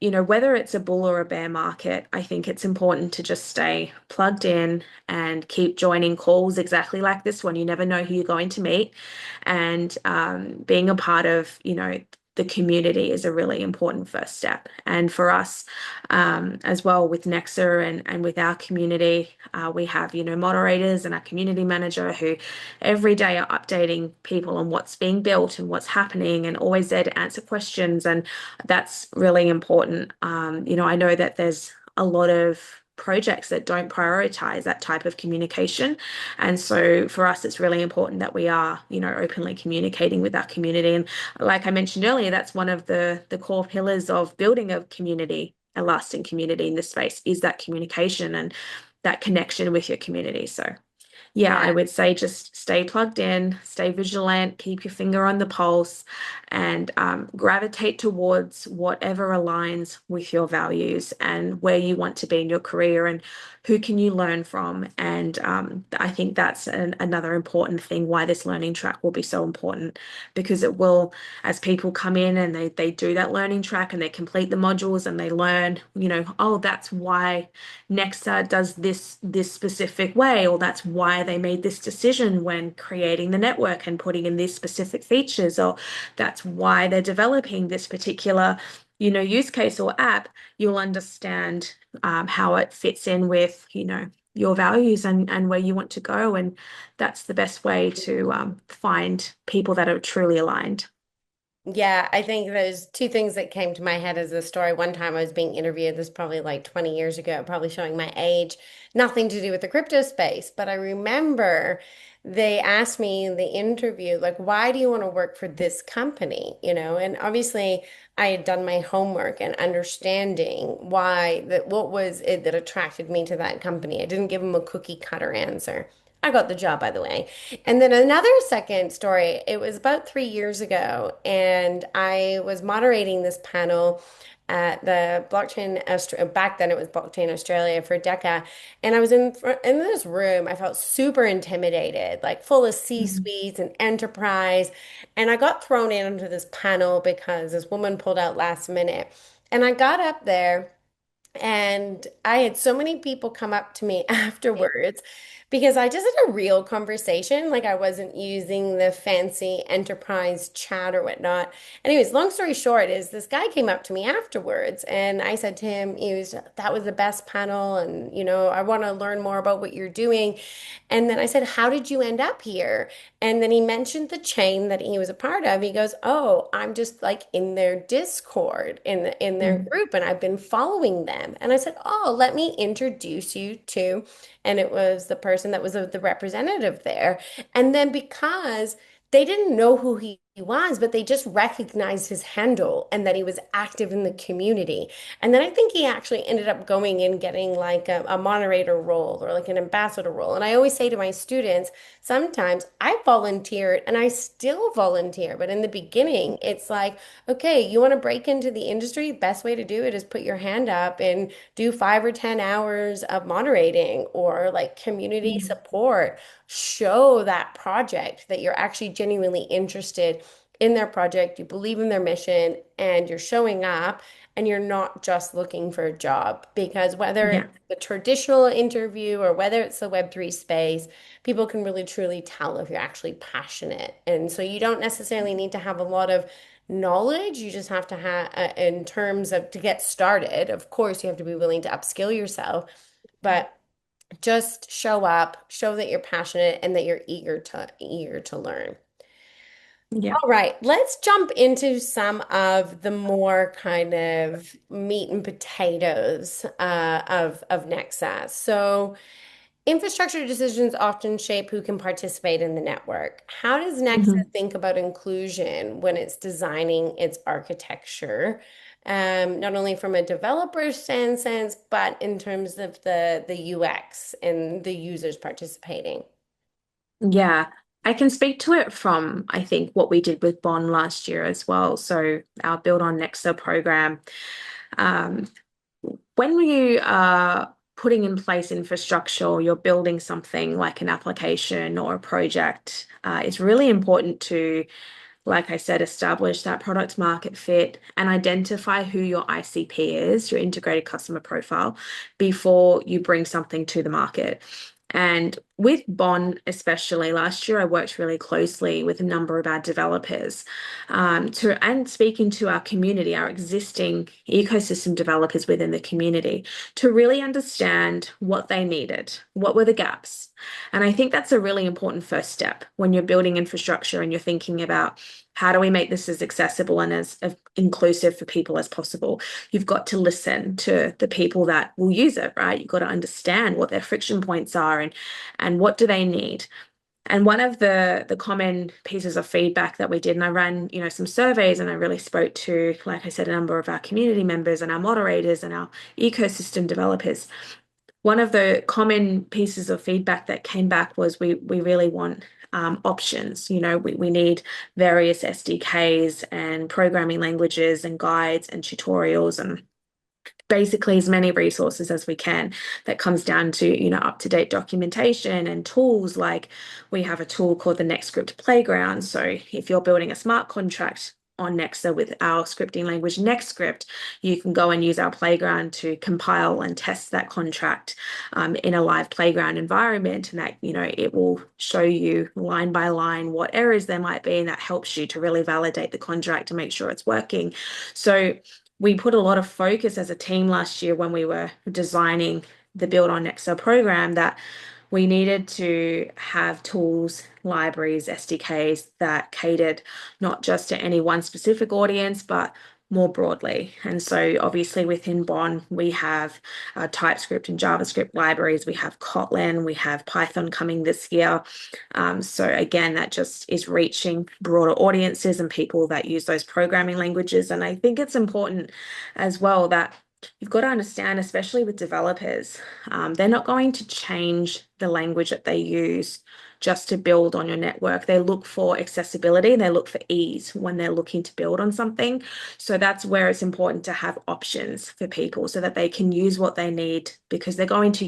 whether it's a bull or a bear market, I think it's important to just stay plugged in and keep joining calls exactly like this one. You never know who you're going to meet. And being a part of, the community is a really important first step. And for us, as well with Nexa and with our community, we have, moderators and our community manager who every day are updating people on what's being built and what's happening and always there to answer questions. And that's really important. I know that there's a lot of projects that don't prioritize that type of communication. And so for us, it's really important that we are, openly communicating with our community. And like I mentioned earlier, that's one of the core pillars of building a community, a lasting community in this space, is that communication and that connection with your community. So yeah, I Yeah. would say just stay plugged in, stay vigilant, keep your finger on the pulse, and gravitate towards whatever aligns with your values and where you want to be in your career and who can you learn from. And I think that's another important thing why this learning track will be so important because it will, as people come in and they do that learning track and they complete the modules and they learn, oh, that's why Nexa does this specific way, or that's why they made this decision when creating the network and putting in these specific features, or that's why they're developing this particular, use case or app. You'll understand how it fits in with, your values and where you want to go. And that's the best way to find people that are truly aligned. Yeah, I think there's two things that came to my head as a story. One time I was being interviewed, this is probably like 20 years ago, probably showing my age, nothing to do with the crypto space. But I remember they asked me in the interview, like, why do you want to work for this company? And obviously I had done my homework and understanding why that what was it that attracted me to that company. I didn't give them a cookie cutter answer. I got the job, by the way. And then another second story, it was about 3 years ago, and I was moderating this panel at the back then it was Blockchain Australia for DECA, and I was in this room. I felt super intimidated, like full of Mhm. C-suites and enterprise, and I got thrown into this panel because this woman pulled out last minute, and I got up there. And I had so many people come up to me afterwards because I just had a real conversation. Like I wasn't using the fancy enterprise chat or whatnot. Anyways, long story short is this guy came up to me afterwards and I said to him, that was the best panel. And, I want to learn more about what you're doing. And then I said, how did you end up here? And then he mentioned the chain that he was a part of. He goes, "Oh, I'm just like in their Discord in their Mm. group and I've been following them." And I said, "Oh, let me introduce you to," and it was the person that was the representative there. And then because they didn't know who he was, but they just recognized his handle and that he was active in the community. And then I think he actually ended up going and getting like a moderator role or like an ambassador role. And I always say to my students, sometimes I volunteered and I still volunteer, but in the beginning, it's like, okay, you want to break into the industry? Best way to do it is put your hand up and do 5 or 10 hours of moderating or like community Mm. support. Show that project that you're actually genuinely interested in their project, you believe in their mission, and you're showing up and you're not just looking for a job. Because whether Yeah. it's the traditional interview or whether it's the Web3 space, people can really truly tell if you're actually passionate. And so you don't necessarily need to have a lot of knowledge. You just have to have, in terms of to get started, of course, you have to be willing to upskill yourself, but just show up, show that you're passionate and that you're eager to learn. Yeah. All right, let's jump into some of the more kind of meat and potatoes of Nexa. So, infrastructure decisions often shape who can participate in the network. How does Nexa Mhm. think about inclusion when it's designing its architecture? Not only from a developer sense, but in terms of the UX and the users participating. Yeah, I can speak to it from, I think, what we did with Bond last year as well. So our Build on Nexa program. Um, when you are putting in place infrastructure, or you're building something like an application or a project, it's really important to, like I said, establish that product market fit and identify who your ICP is, your integrated customer profile, before you bring something to the market. And with Bond, especially last year, I worked really closely with a number of our developers and speaking to our community, our existing ecosystem developers within the community, to really understand what they needed, what were the gaps. And I think that's a really important first step when you're building infrastructure and you're thinking about how do we make this as accessible and as inclusive for people as possible. You've got to listen to the people that will use it, right? You've got to understand what their friction points are and what do they need. And one of the common pieces of feedback that we did, and I ran, some surveys, and I really spoke to, like I said, a number of our community members and our moderators and our ecosystem developers. One of the common pieces of feedback that came back was we really want options. We need various SDKs and programming languages and guides and tutorials and basically as many resources as we can. That comes down to up-to-date documentation and tools. Like we have a tool called the NextScript Playground. So if you're building a smart contract on Nexa with our scripting language NextScript, you can go and use our playground to compile and test that contract in a live playground environment, and that it will show you line by line what errors there might be, and that helps you to really validate the contract to make sure it's working. So we put a lot of focus as a team last year when we were designing the Build on Nexa program, that we needed to have tools, libraries, SDKs that catered not just to any one specific audience, but more broadly. And so obviously within Bond, we have TypeScript and JavaScript libraries. We have Kotlin, we have Python coming this year. So again, that just is reaching broader audiences and people that use those programming languages. And I think it's important as well that you've got to understand, especially with developers, they're not going to change the language that they use just to build on your network. They look for accessibility and they look for ease when they're looking to build on something. So that's where it's important to have options for people so that they can use what they need, because they're going to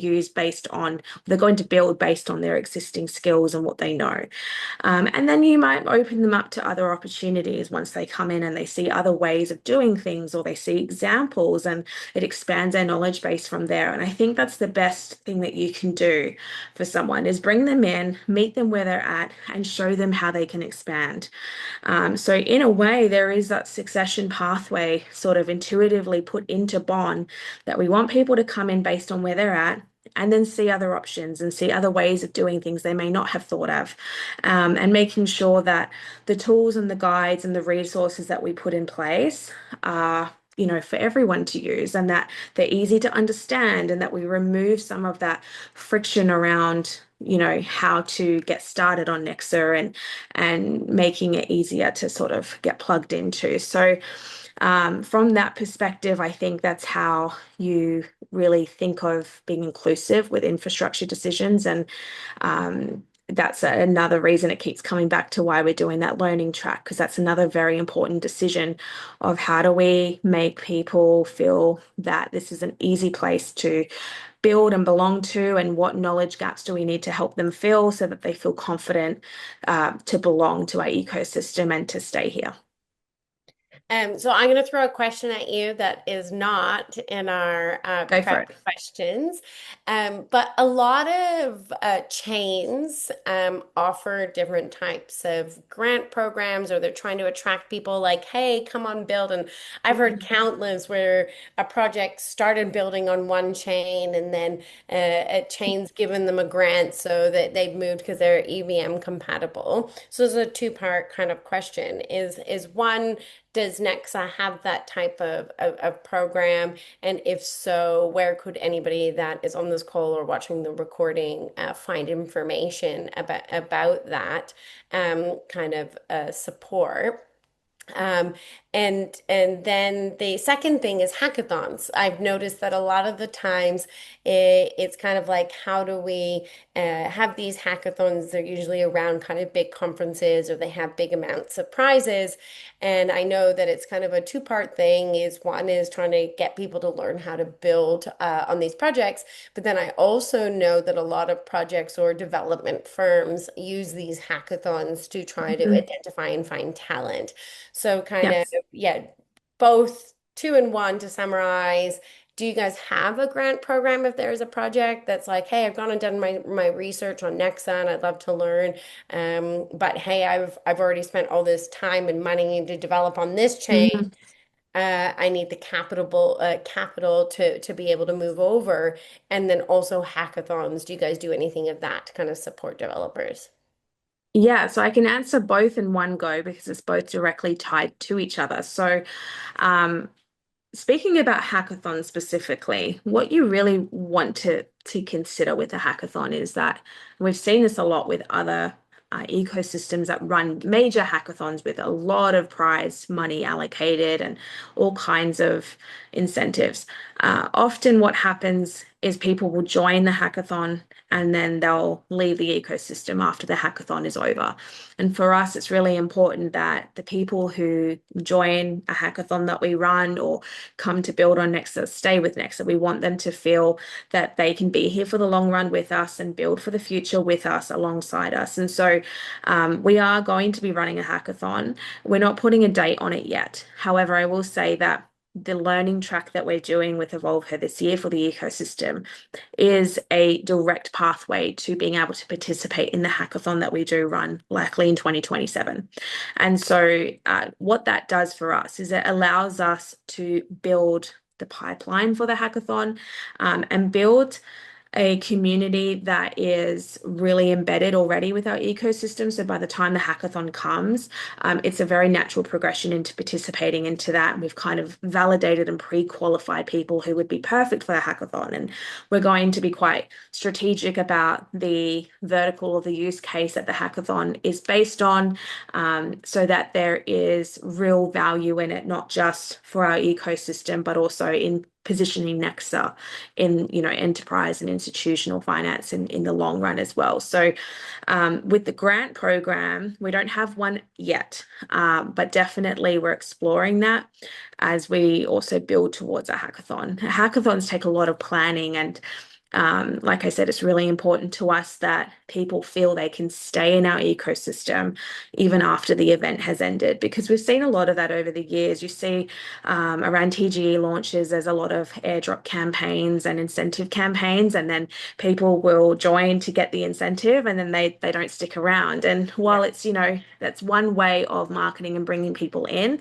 they're going to build based on their existing skills and what they know. And then you might open them up to other opportunities once they come in and they see other ways of doing things, or they see examples, and it expands their knowledge base from there. And I think that's the best thing that you can do for someone, is bring them in, meet them where they're at, and show them how they can expand. So in a way, there is that succession pathway sort of intuitively put into Bond, that we want people to come in based on where they're at, and then see other options and see other ways of doing things they may not have thought of, and making sure that the tools and the guides and the resources that we put in place are for everyone to use, and that they're easy to understand, and that we remove some of that friction around how to get started on Nexa, and making it easier to sort of get plugged into. So from that perspective, I think that's how you really think of being inclusive with infrastructure decisions. And that's another reason it keeps coming back to why we're doing that learning track, because that's another very important decision of how do we make people feel that this is an easy place to build and belong to, and what knowledge gaps do we need to help them fill so that they feel confident to belong to our ecosystem and to stay here. So I'm going to throw a question at you that is not in our Go for prep it. questions, but a lot of chains offer different types of grant programs, or they're trying to attract people like, hey, come on, build. And I've heard Mhm. countless where a project started building on one chain, and then a chain's given them a grant so that they've moved because they're EVM compatible. So it's a two-part kind of question. Is one, does Nexa have that type of program? And if so, where could anybody that is on this call or watching the recording find information about that kind of support? Um, and then the second thing is hackathons. I've noticed that a lot of the times it's kind of like, how do we have these hackathons? They're usually around kind of big conferences, or they have big amounts of prizes. And I know that it's kind of a two-part thing. Is one is trying to get people to learn how to build on these projects, but then I also know that a lot of projects or development firms use these hackathons to try to Mhm. identify and find talent. So kind of, Yes. yeah, both two and one to summarize. Do you guys have a grant program if there's a project that's like, hey, I've gone and done my research on Nexa and I'd love to learn. But hey, I've already spent all this time and money to develop on this chain. Mhm. I need the capital to be able to move over. And then also hackathons. Do you guys do anything of that to kind of support developers? Yeah, so I can answer both in one go because it's both directly tied to each other. So, um, speaking about hackathons specifically, what you really want to consider with a hackathon is that we've seen this a lot with other ecosystems that run major hackathons with a lot of prize money allocated and all kinds of incentives. Often, what happens is people will join the hackathon and then they'll leave the ecosystem after the hackathon is over. And for us, it's really important that the people who join a hackathon that we run or come to build on Nexa, stay with Nexa. We want them to feel that they can be here for the long run with us and build for the future with us alongside us. And so we are going to be running a hackathon. We're not putting a date on it yet. However, I will say that the learning track that we're doing with EvolveH3R this year for the ecosystem is a direct pathway to being able to participate in the hackathon that we do run likely in 2027. And so, what that does for us is it allows us to build the pipeline for the hackathon and build a community that is really embedded already with our ecosystem. So by the time the hackathon comes, it's a very natural progression into participating into that. And we've kind of validated and pre-qualified people who would be perfect for the hackathon. And we're going to be quite strategic about the vertical or the use case that the hackathon is based on, so that there is real value in it, not just for our ecosystem, but also in positioning Nexa in, enterprise and institutional finance in the long run as well. So with the grant program, we don't have one yet, but definitely we're exploring that as we also build towards a hackathon. Hackathons take a lot of planning, and like I said, it's really important to us that people feel they can stay in our ecosystem even after the event has ended, because we've seen a lot of that over the years. You see around TGE launches, there's a lot of airdrop campaigns and incentive campaigns, and then people will join to get the incentive and then they don't stick around. And Yeah. while it's, that's one way of marketing and bringing people in,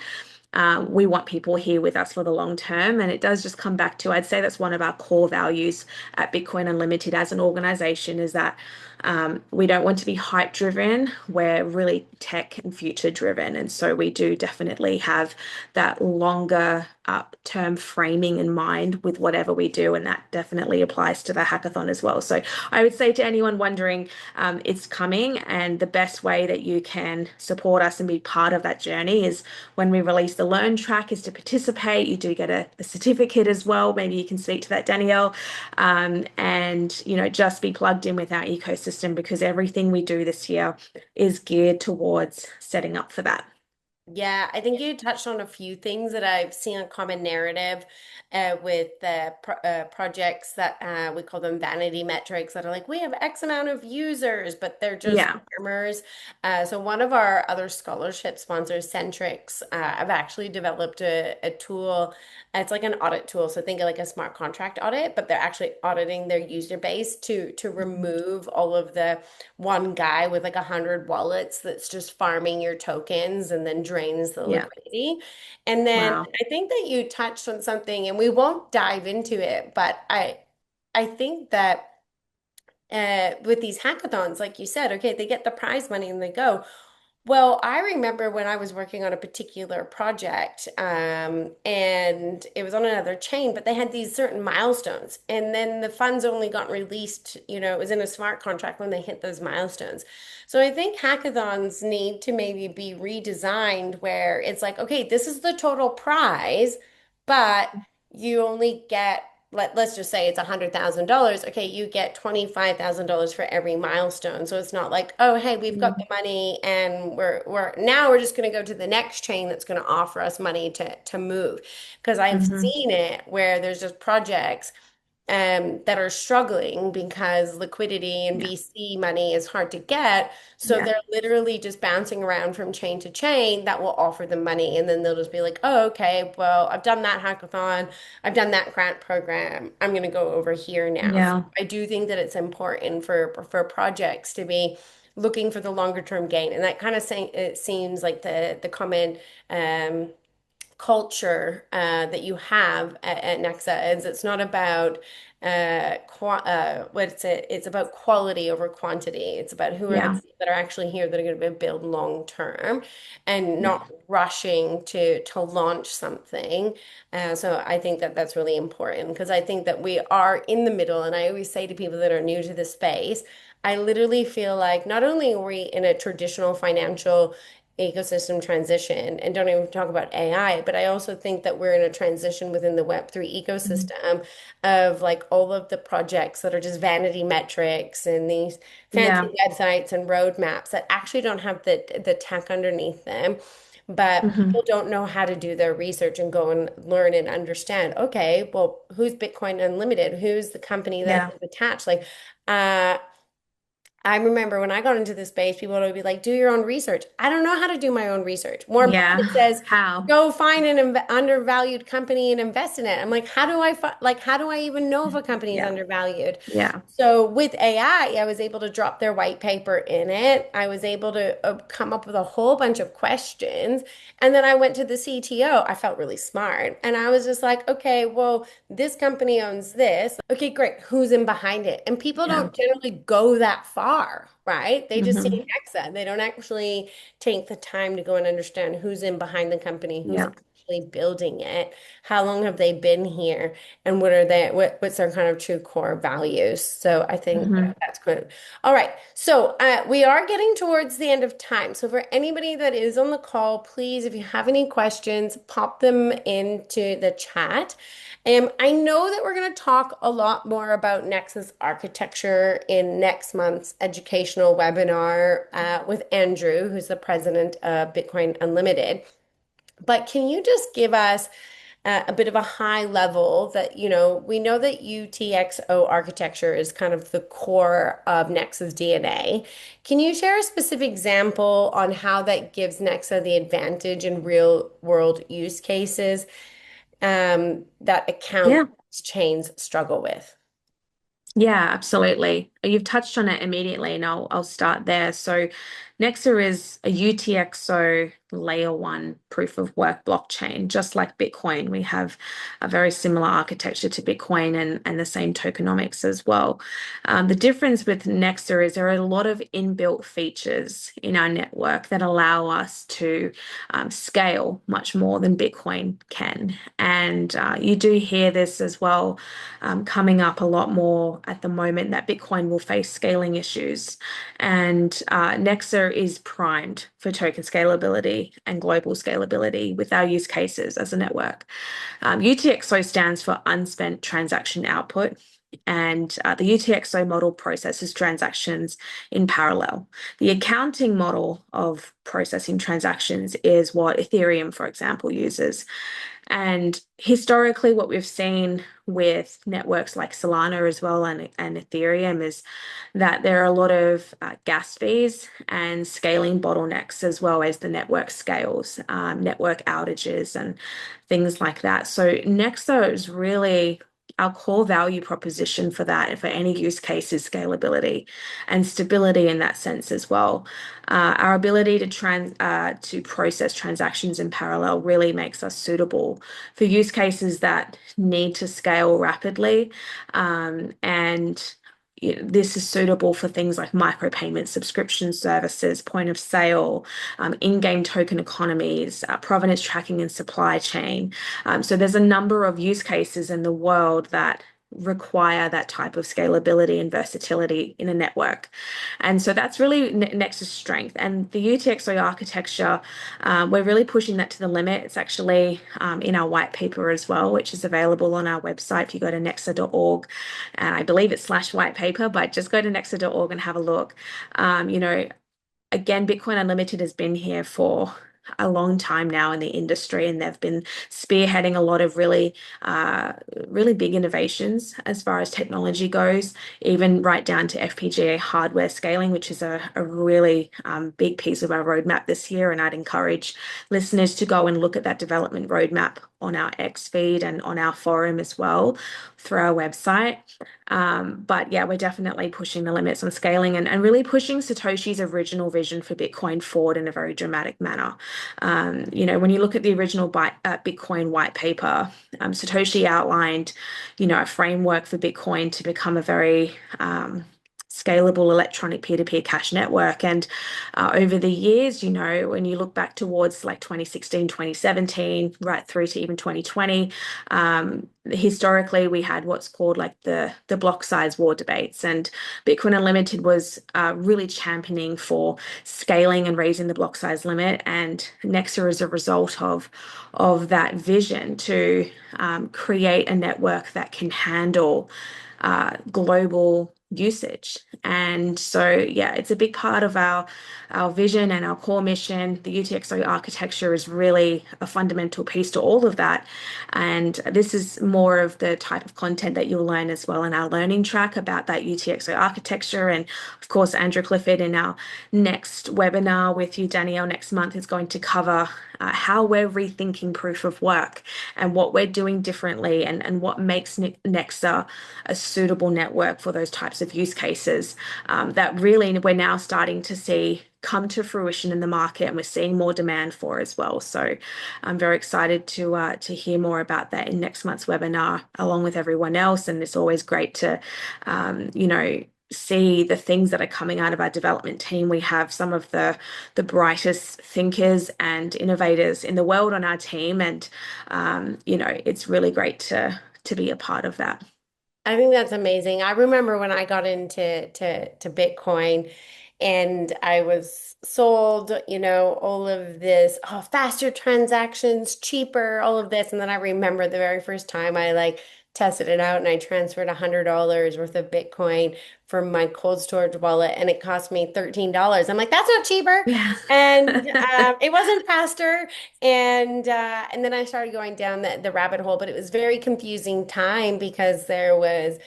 we want people here with us for the long term. And it does just come back to, I'd say that's one of our core values at Bitcoin Unlimited as an organization, is that we don't want to be hype driven. We're really tech and future driven. And so we do definitely have that longer term framing in mind with whatever we do. And that definitely applies to the hackathon as well. So I would say to anyone wondering, it's coming. And the best way that you can support us and be part of that journey is when we release the Learn track, is to participate. You do get a certificate as well. Maybe you can speak to that, Danielle, and just be plugged in with our ecosystem, because everything we do this year is geared towards setting up for that. Yeah, I think you touched on a few things that I've seen a common narrative with projects that we call them vanity metrics that are like, we have X amount of users, but they're just Yeah, farmers. So one of our other scholarship sponsors, Centrix, I've actually developed a tool. It's like an audit tool. So think of like a smart contract audit, but they're actually auditing their user base to Mhm. remove all of the one guy with like 100 wallets that's just farming your tokens and then drains the Yeah. liquidity. And then Wow. I think that you touched on something, and we won't dive into it, but I think that with these hackathons, like you said, okay, they get the prize money and they go. Well, I remember when I was working on a particular project, and it was on another chain, but they had these certain milestones, and then the funds only got released, it was in a smart contract when they hit those milestones. So I think hackathons need to maybe be redesigned where it's like, okay, this is the total prize, but you only get let's just say it's $100,000. Okay, you get $25,000 for every milestone. So it's not like, oh, hey, we've got the Mm. money and we're just going to go to the next chain that's going to offer us money to move. Because I've Hmm. seen it where there's just projects that are struggling because liquidity and Yeah. VC money is hard to get. So Yeah. they're literally just bouncing around from chain to chain that will offer them money. And then they'll just be like, oh, okay, well, I've done that hackathon, I've done that grant program. I'm going to go over here now. So Yeah. I do think that it's important for projects to be looking for the longer term gain. And that kind of saying it seems like the common culture that you have at Nexa is it's not about what's it? It's about quality over quantity. It's about who are the Yeah. people that are actually here that are going to build long term and Yeah. not rushing to launch something. So I think that that's really important because I think that we are in the middle, and I always say to people that are new to the space, I literally feel like not only are we in a traditional financial ecosystem transition and don't even talk about AI, but I also think that we're in a transition within the Web3 Mhm. ecosystem of like all of the projects that are just vanity metrics and these fancy Yeah. websites and roadmaps that actually don't have the tech underneath them. But Hmm. people don't know how to do their research and go and learn and understand, okay, well, who's Bitcoin Unlimited? Who's the company that Yeah. is attached? Like, uh, I remember when I got into this space, people would be like, do your own research. I don't know how to do my own research. More important, it Yeah. says, How? go find an undervalued company and invest in it. I'm like, how do I even know if a company is Yeah. undervalued? Yeah. So with AI, I was able to drop their white paper in it. I was able to come up with a whole bunch of questions. And then I went to the CTO. I felt really smart. And I was just like, okay, well, this company owns this. Okay, great. Who's in behind it? And people Yeah. don't generally go that far, right? They just see Hmm. Nexa. They don't actually take the time to go and understand who's in behind the company, who's Yeah. actually building it, how long have they been here, and what's their kind of true core values. So I think Hmm. that's good. All right. So we are getting towards the end of time. So for anybody that is on the call, please, if you have any questions, pop them into the chat. I know that we're going to talk a lot more about Nexus architecture in next month's educational webinar with Andrew, who's the president of Bitcoin Unlimited. But can you just give us a bit of a high level that, we know that UTXO architecture is kind of the core of Nexa's DNA. Can you share a specific example on how that gives Nexa the advantage in real world use cases that account Yeah. chains struggle with? Yeah, absolutely. You've touched on it immediately, and I'll start there. So, Nexa is a UTXO layer one proof of work blockchain, just like Bitcoin. We have a very similar architecture to Bitcoin and the same tokenomics as well. The difference with Nexa is there are a lot of inbuilt features in our network that allow us to scale much more than Bitcoin can. And you do hear this as well coming up a lot more at the moment that Bitcoin will face scaling issues. And Nexa is primed for token scalability and global scalability with our use cases as a network. UTXO stands for unspent transaction output. And the UTXO model processes transactions in parallel. The accounting model of processing transactions is what Ethereum, for example, uses. And historically, what we've seen with networks like Solana as well and Ethereum is that there are a lot of gas fees and scaling bottlenecks as well as the network scales, network outages, and things like that. So Nexa is really our core value proposition for that and for any use case is scalability and stability in that sense as well. Our ability to process transactions in parallel really makes us suitable for use cases that need to scale rapidly. And this is suitable for things like micropayment subscription services, point of sale, in-game token economies, provenance tracking and supply chain. So there's a number of use cases in the world that require that type of scalability and versatility in a network. And so that's really Nexus strength. And the UTXO architecture, we're really pushing that to the limit. It's actually in our white paper as well, which is available on our website. If you go to nexa.org, and I believe it's slash white paper, but just go to nexa.org and have a look. You know, again, Bitcoin Unlimited has been here for a long time now in the industry, and they've been spearheading a lot of really big innovations as far as technology goes, even right down to FPGA hardware scaling, which is a really big piece of our roadmap this year. And I'd encourage listeners to go and look at that development roadmap on our X feed and on our forum as well through our website. But yeah, we're definitely pushing the limits on scaling and really pushing Satoshi's original vision for Bitcoin forward in a very dramatic manner. When you look at the original Bitcoin white paper, Satoshi outlined, a framework for Bitcoin to become a very scalable electronic peer-to-peer cash network. And over the years, when you look back towards like 2016, 2017, right through to even 2020, historically we had what's called like the block size war debates, and Bitcoin Unlimited was really championing for scaling and raising the block size limit. And Nexa is a result of that vision to create a network that can handle global usage. And so, yeah, it's a big part of our vision and our core mission. The UTXO architecture is really a fundamental piece to all of that. And this is more of the type of content that you'll learn as well in our learning track about that UTXO architecture. And of course, Andrew Clifford in our next webinar with you, Danielle, next month is going to cover how we're rethinking proof of work and what we're doing differently and what makes Nexa a suitable network for those types of use cases that really we're now starting to see come to fruition in the market, and we're seeing more demand for as well. So I'm very excited to hear more about that in next month's webinar, along with everyone else. And it's always great to, see the things that are coming out of our development team. We have some of the brightest thinkers and innovators in the world on our team, and it's really great to be a part of that. I think that's amazing. I remember when I got into to Bitcoin and I was sold, all of this, oh, faster transactions, cheaper, all of this. And then I remember the very first time I like tested it out and I transferred $100 worth of Bitcoin from my cold storage wallet and it cost me $13. I'm like, that's not cheaper. Yeah. And it wasn't faster. And then I started going down the rabbit hole, but it was very confusing time because there was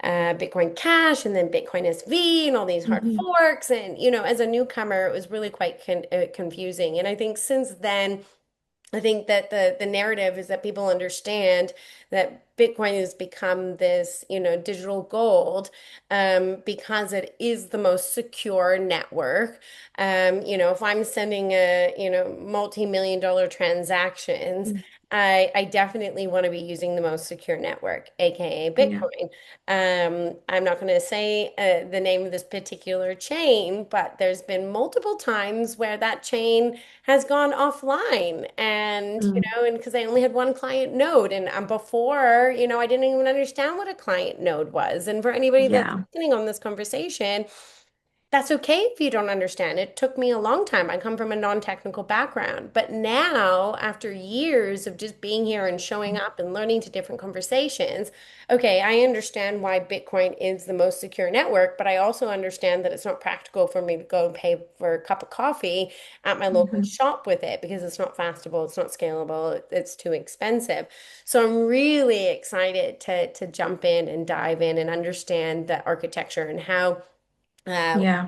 Bitcoin Cash and then Bitcoin SV and all these hard Mhm. forks. And, as a newcomer, it was really quite confusing. And I think since then, I think that the narrative is that people understand that Bitcoin has become this, digital gold, because it is the most secure network. If I'm sending multi-million dollar transactions, I definitely want to be using the most secure network, aka Yeah. Bitcoin. I'm not going to say the name of this particular chain, but there's been multiple times where that chain has gone offline and Mm. and because I only had one client node and before I didn't even understand what a client node was, and for anybody that's Yeah. listening on this conversation, That's okay if you don't understand. It took me a long time. I come from a non-technical background. But now, after years of just being here and showing up and learning to different conversations, okay, I understand why Bitcoin is the most secure network, but I also understand that it's not practical for me to go and pay for a cup of coffee at my local Mhm. shop with it because it's not fastable, it's not scalable, it's too expensive. So I'm really excited to jump in and dive in and understand the architecture and how Yeah,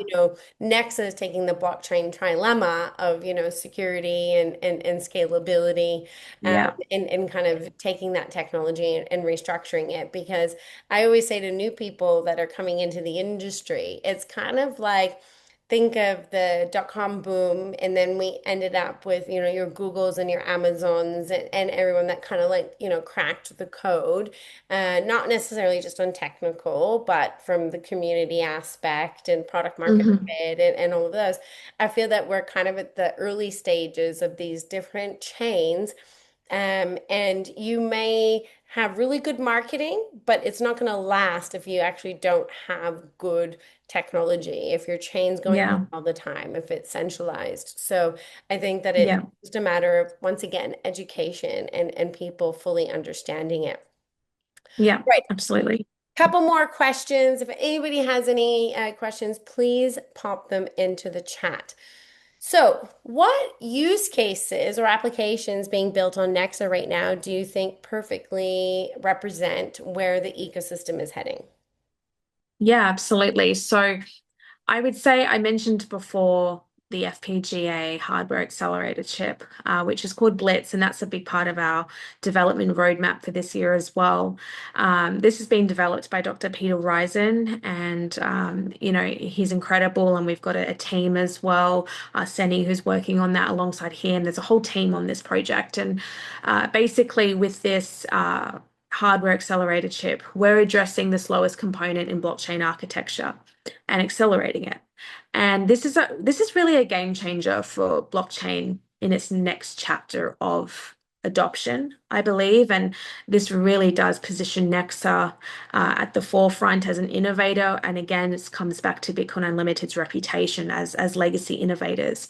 Nexa is taking the blockchain trilemma of, security and scalability, yeah, and kind of taking that technology and restructuring it. Because I always say to new people that are coming into the industry, it's kind of like think of the dot-com boom, and then we ended up with, your Googles and your Amazons and everyone that kind of like, cracked the code, not necessarily just on technical, but from the community aspect and product market hmm fit and all of those. I feel that we're kind of at the early stages of these different chains. And you may have really good marketing, but it's not going to last if you actually don't have good technology, if your chain's going yeah, all the time, if it's centralized. So I think that it's yeah, just a matter of, once again, education and people fully understanding it. yeah, Right. absolutely. Couple more questions. If anybody has any questions, please pop them into the chat. So, what use cases or applications being built on Nexa right now do you think perfectly represent where the ecosystem is heading? Yeah, absolutely. So I would say I mentioned before the FPGA hardware accelerator chip, which is called Blitz, and that's a big part of our development roadmap for this year as well. This has been developed by Dr. Peter Risen, and he's incredible. And we've got a team as well, Seni, who's working on that alongside him. There's a whole team on this project, and basically with this. Hardware accelerator chip, we're addressing the slowest component in blockchain architecture and accelerating it. And this is really a game changer for blockchain in its next chapter of adoption, I believe. And this really does position Nexa at the forefront as an innovator. And again, this comes back to Bitcoin Unlimited's reputation as legacy innovators.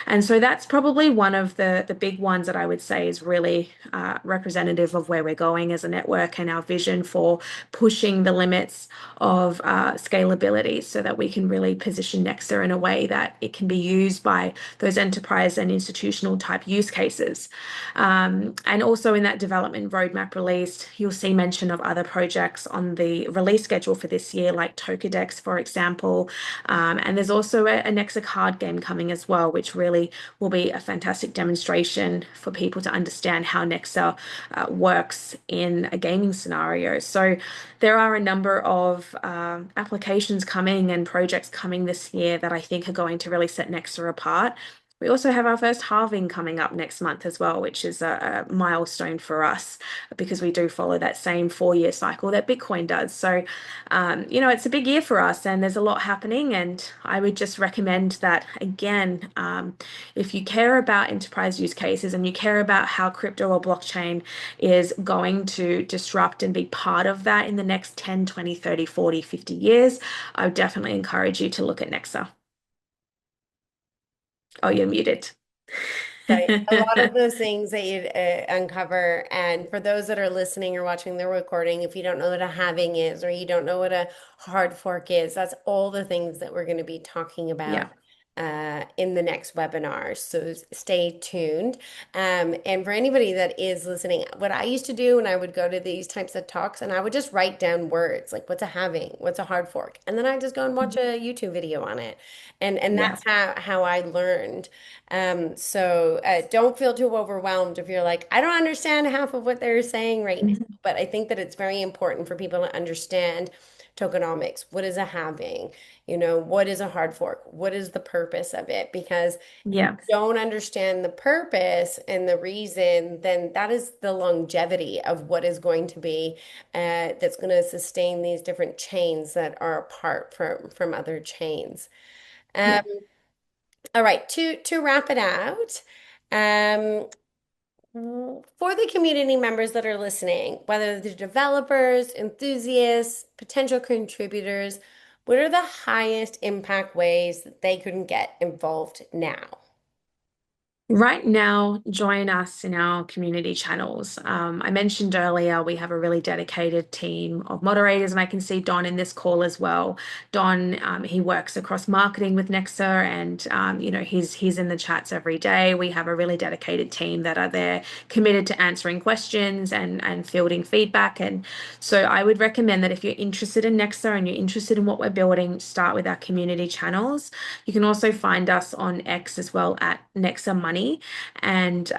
And so that's probably one of the big ones that I would say is really representative of where we're going as a network and our vision for pushing the limits of scalability so that we can really position Nexa in a way that it can be used by those enterprise and institutional type use cases. And also in that development roadmap released, you'll see mention of other projects on the release schedule for this year, like Tokadex, for example. And there's also a Nexa card game coming as well, which really will be a fantastic demonstration for people to understand how Nexa works in a gaming scenario. So there are a number of applications coming and projects coming this year that I think are going to really set Nexa apart. We also have our first halving coming up next month as well, which is a milestone for us because we do follow that same 4-year cycle that Bitcoin does. So, it's a big year for us and there's a lot happening. And I would just recommend that, again, if you care about enterprise use cases and you care about how crypto or blockchain is going to disrupt and be part of that in the next 10, 20, 30, 40, 50 years, I would definitely encourage you to look at Nexa. Oh, you're muted. Right. A lot of those things that you uncover, and for those that are listening or watching the recording, if you don't know what a halving is or you don't know what a hard fork is, that's all the things that we're going to be talking about Yeah. in the next webinar. So stay tuned. And for anybody that is listening, what I used to do when I would go to these types of talks, and I would just write down words like what's a halving, what's a hard fork, and then I just go and watch a YouTube video on it, and Yeah. that's how I learned. So don't feel too overwhelmed if you're like, I don't understand half of what they're saying right now. Mhm. But I think that it's very important for people to understand tokenomics. What is a halving? What is a hard fork? What is the purpose of it? Because if Yeah. you don't understand the purpose and the reason, then that is the longevity of what is going to be that's going to sustain these different chains that are apart from other chains. Um, Yeah. all right, to wrap it out, um, for the community members that are listening, whether they're developers, enthusiasts, potential contributors, What are the highest impact ways that they can get involved now? Right now, join us in our community channels. I mentioned earlier we have a really dedicated team of moderators, and I can see Don in this call as well. Don, he works across marketing with Nexa, and he's in the chats every day. We have a really dedicated team that are there, committed to answering questions and fielding feedback. And so I would recommend that if you're interested in Nexa and you're interested in what we're building, start with our community channels. You can also find us on X as well at Nexa Money and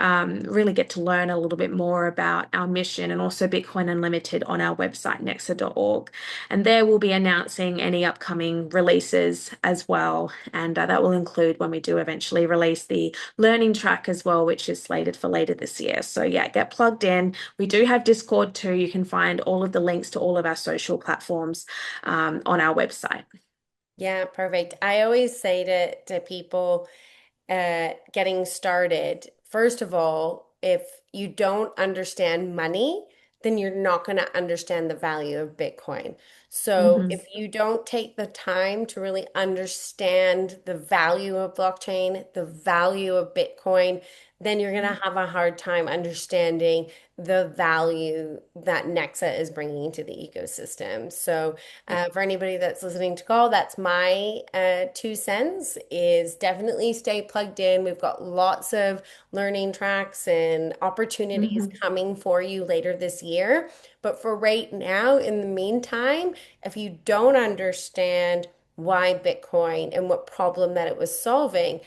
really get to learn a little bit more about our mission and also Bitcoin Unlimited on our website, nexa.org. And there we'll be announcing any upcoming releases as well. And that will include when we do eventually release the learning track as well, which is slated for later this year. So yeah, get plugged in. We do have Discord too. You can find all of the links to all of our social platforms on our website. Yeah, perfect. I always say to people, getting started, first of all, if you don't understand money, then you're not going to understand the value of Bitcoin. So Mhm. if you don't take the time to really understand the value of blockchain, the value of Bitcoin, then you're going to have a hard time understanding the value that Nexa is bringing to the ecosystem. So for anybody that's listening to call, that's my 2 cents is definitely stay plugged in. We've got lots of learning tracks and opportunities Mhm. coming for you later this year. But for right now, in the meantime, if you don't understand why Bitcoin and what problem that it was solving,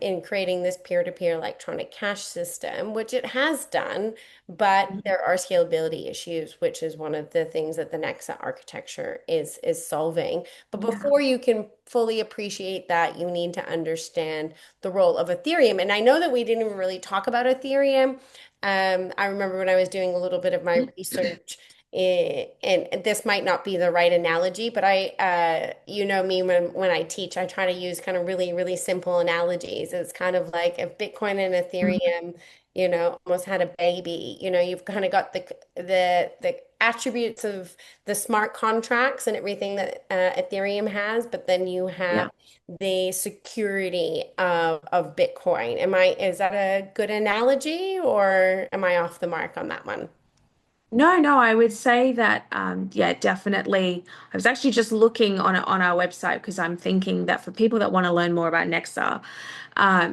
in creating this peer-to-peer electronic cash system, which it has done, but there are scalability issues, which is one of the things that the Nexa architecture is solving. But Yeah. before you can fully appreciate that, you need to understand the role of Ethereum. And I know that we didn't even really talk about Ethereum. I remember when I was doing a little bit of my research, and this might not be the right analogy, but you know me, when I teach, I try to use kind of really, really simple analogies. It's kind of like if Bitcoin and Ethereum, almost had a baby. You've kind of got the attributes of the smart contracts and everything that Ethereum has, but then you have Yeah. the security of Bitcoin. Is that a good analogy, or am I off the mark on that one? No, no, I would say that, yeah, definitely. I was actually just looking on our website because I'm thinking that for people that want to learn more about Nexa,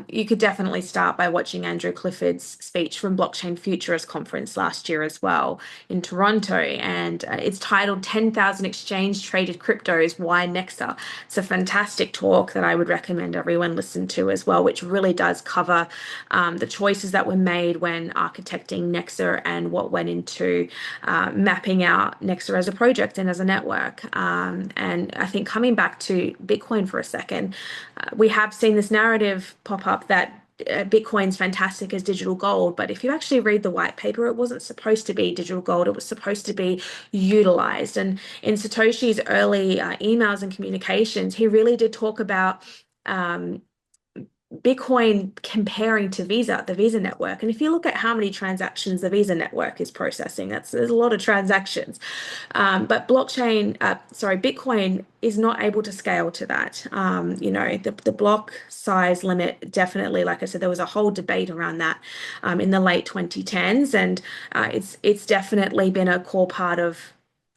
you could definitely start by watching Andrew Clifford's speech from Blockchain Futurist Conference last year as well in Toronto. And it's titled 10,000 Exchange Traded Cryptos, Why Nexa? It's a fantastic talk that I would recommend everyone listen to as well, which really does cover the choices that were made when architecting Nexa and what went into mapping out Nexa as a project and as a network. And I think coming back to Bitcoin for a second, we have seen this narrative pop up that Bitcoin's fantastic as digital gold, but if you actually read the white paper, it wasn't supposed to be digital gold. It was supposed to be utilized. And in Satoshi's early emails and communications, he really did talk about um, Bitcoin comparing to Visa, the Visa network. And if you look at how many transactions the Visa network is processing, there's a lot of transactions. But Bitcoin is not able to scale to that. The block size limit definitely, like I said, there was a whole debate around that in the late 2010s, and it's definitely been a core part of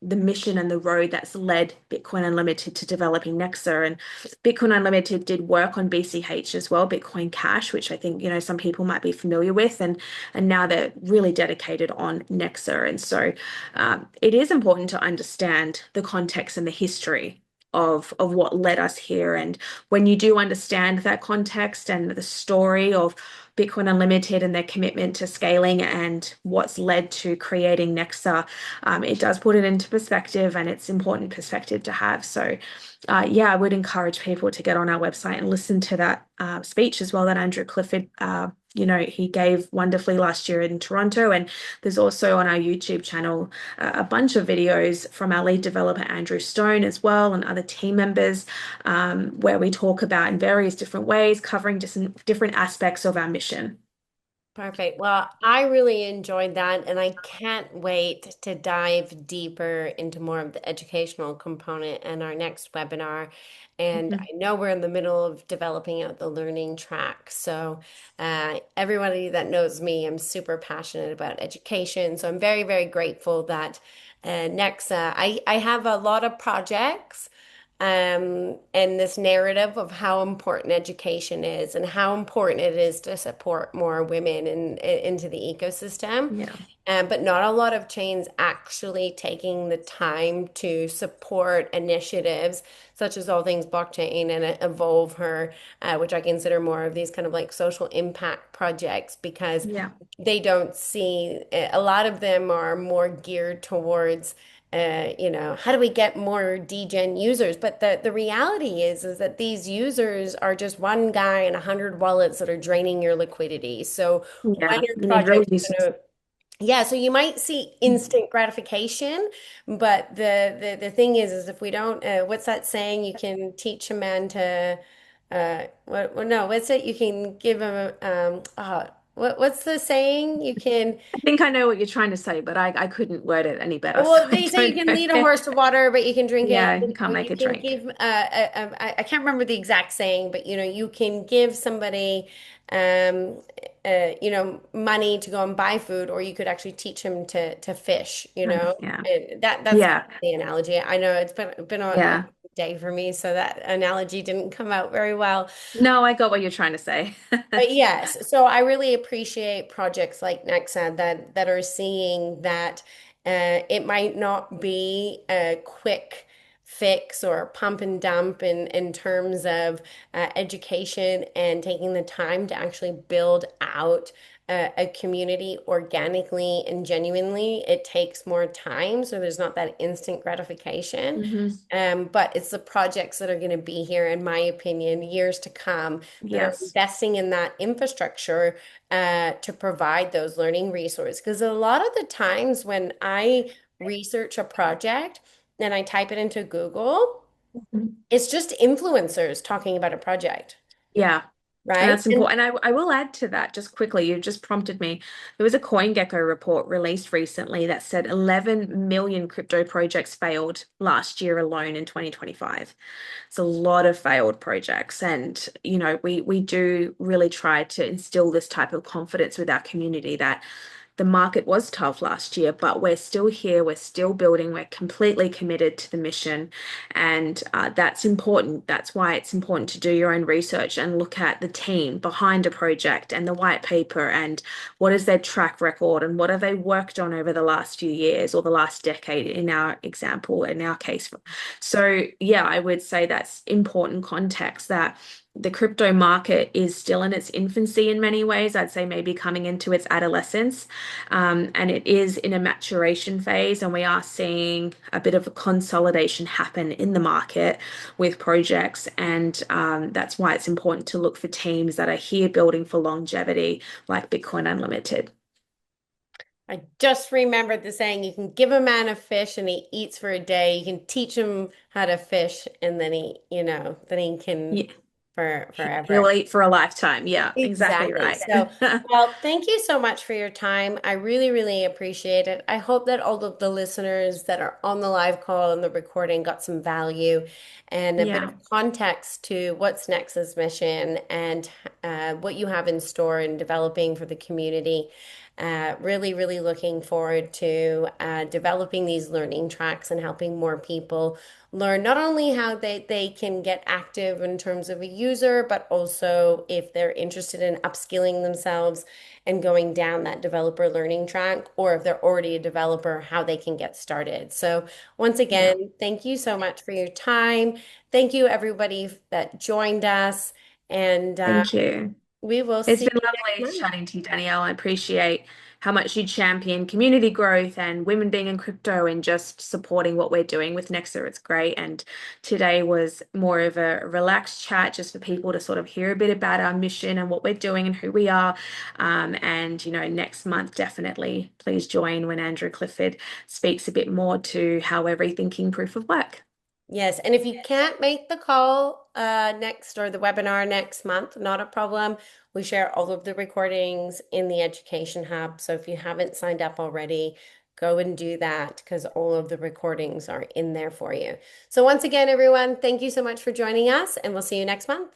the mission and the road that's led Bitcoin Unlimited to developing Nexa. And Bitcoin Unlimited did work on BCH as well, Bitcoin Cash, which I think, some people might be familiar with. And now they're really dedicated on Nexa. And so it is important to understand the context and the history of what led us here. And when you do understand that context and the story of Bitcoin Unlimited and their commitment to scaling and what's led to creating Nexa, it does put it into perspective, and it's important perspective to have. So, yeah, I would encourage people to get on our website and listen to that speech as well that Andrew Clifford, he gave wonderfully last year in Toronto. And there's also on our YouTube channel a bunch of videos from our lead developer, Andrew Stone, as well, and other team members, where we talk about in various different ways, covering different aspects of our mission. Perfect. Well, I really enjoyed that, and I can't wait to dive deeper into more of the educational component in our next webinar. And Mhm. I know we're in the middle of developing out the learning track. So, everybody that knows me, I'm super passionate about education. So, I'm very, very grateful that Nexa, I have a lot of projects and this narrative of how important education is and how important it is to support more women into the ecosystem. Yeah. But not a lot of chains actually taking the time to support initiatives such as all things blockchain and EvolveH3R, which I consider more of these kind of like social impact projects because Yeah. they don't see a lot of them are more geared towards how do we get more degen users? But the reality is that these users are just one guy and 100 wallets that are draining your liquidity. So when Yeah. your You need real project's users. gonna yeah, so you might see instant gratification, but the thing is if we don't, what's that saying? You can teach a man to, no, what's it? You can give him, what's the saying? You can, I think I know what you're trying to say, but I couldn't word it any better, so well, I they say you don't can lead a know. horse to water, but you can drink it. Yeah, you can't Or make you a can drink. give, I can't remember the exact saying, but you can give somebody, money to go and buy food, or you could actually teach him to fish. Yeah. And that's Yeah. the analogy. I know it's been a Yeah. day for me, so that analogy didn't come out very well. No, I got what you're trying to say. But yes, so I really appreciate projects like Nexa that are seeing that it might not be a quick fix or pump and dump in terms of education and taking the time to actually build out a community organically and genuinely. It takes more time, so there's not that instant gratification. Hmm. But it's the projects that are going to be here, in my opinion, years to come that are Yes. investing in that infrastructure to provide those learning resources. Because a lot of the times when I research a project and I type it into Google, Mhm. it's just influencers talking about a project, Yeah. And right? that's And important. And I will add to that just quickly. You just prompted me. There was a CoinGecko report released recently that said 11 million crypto projects failed last year alone in 2025. It's a lot of failed projects. And, we do really try to instill this type of confidence with our community that the market was tough last year, but we're still here, we're still building, we're completely committed to the mission. And that's important. That's why it's important to do your own research and look at the team behind a project and the white paper and what is their track record and what have they worked on over the last few years or the last decade in our example, in our case. So, yeah, I would say that's important context that the crypto market is still in its infancy in many ways. I'd say maybe coming into its adolescence. And it is in a maturation phase, and we are seeing a bit of a consolidation happen in the market with projects. And that's why it's important to look for teams that are here building for longevity, like Bitcoin Unlimited. I just remembered the saying, you can give a man a fish and he eats for a day. You can teach him how to fish and then he can Yeah, for he'll forever. eat for a lifetime. Yeah, exactly Exactly. right. So, well, thank you so much for your time. I really, really appreciate it. I hope that all of the listeners that are on the live call and the recording got some value and a bit of Yeah. context to what's Nexa's mission and what you have in store in developing for the community. Really, really looking forward to developing these learning tracks and helping more people learn not only how they can get active in terms of a user, but also if they're interested in upskilling themselves and going down that developer learning track, or if they're already a developer, how they can get started. So once Yeah. again, thank you so much for your time. Thank you everybody that joined us, and Thank you. we will It's see been you next lovely month. chatting to you, Danielle. I appreciate how much you champion community growth and women being in crypto and just supporting what we're doing with Nexa. It's great. And today was more of a relaxed chat just for people to sort of hear a bit about our mission and what we're doing and who we are. And, next month, definitely please join when Andrew Clifford speaks a bit more to how we're rethinking proof of work. Yes, and if you can't make the call next or the webinar next month, not a problem. We share all of the recordings in the Education Hub. So if you haven't signed up already, go and do that because all of the recordings are in there for you. So once again, everyone, thank you so much for joining us, and we'll see you next month.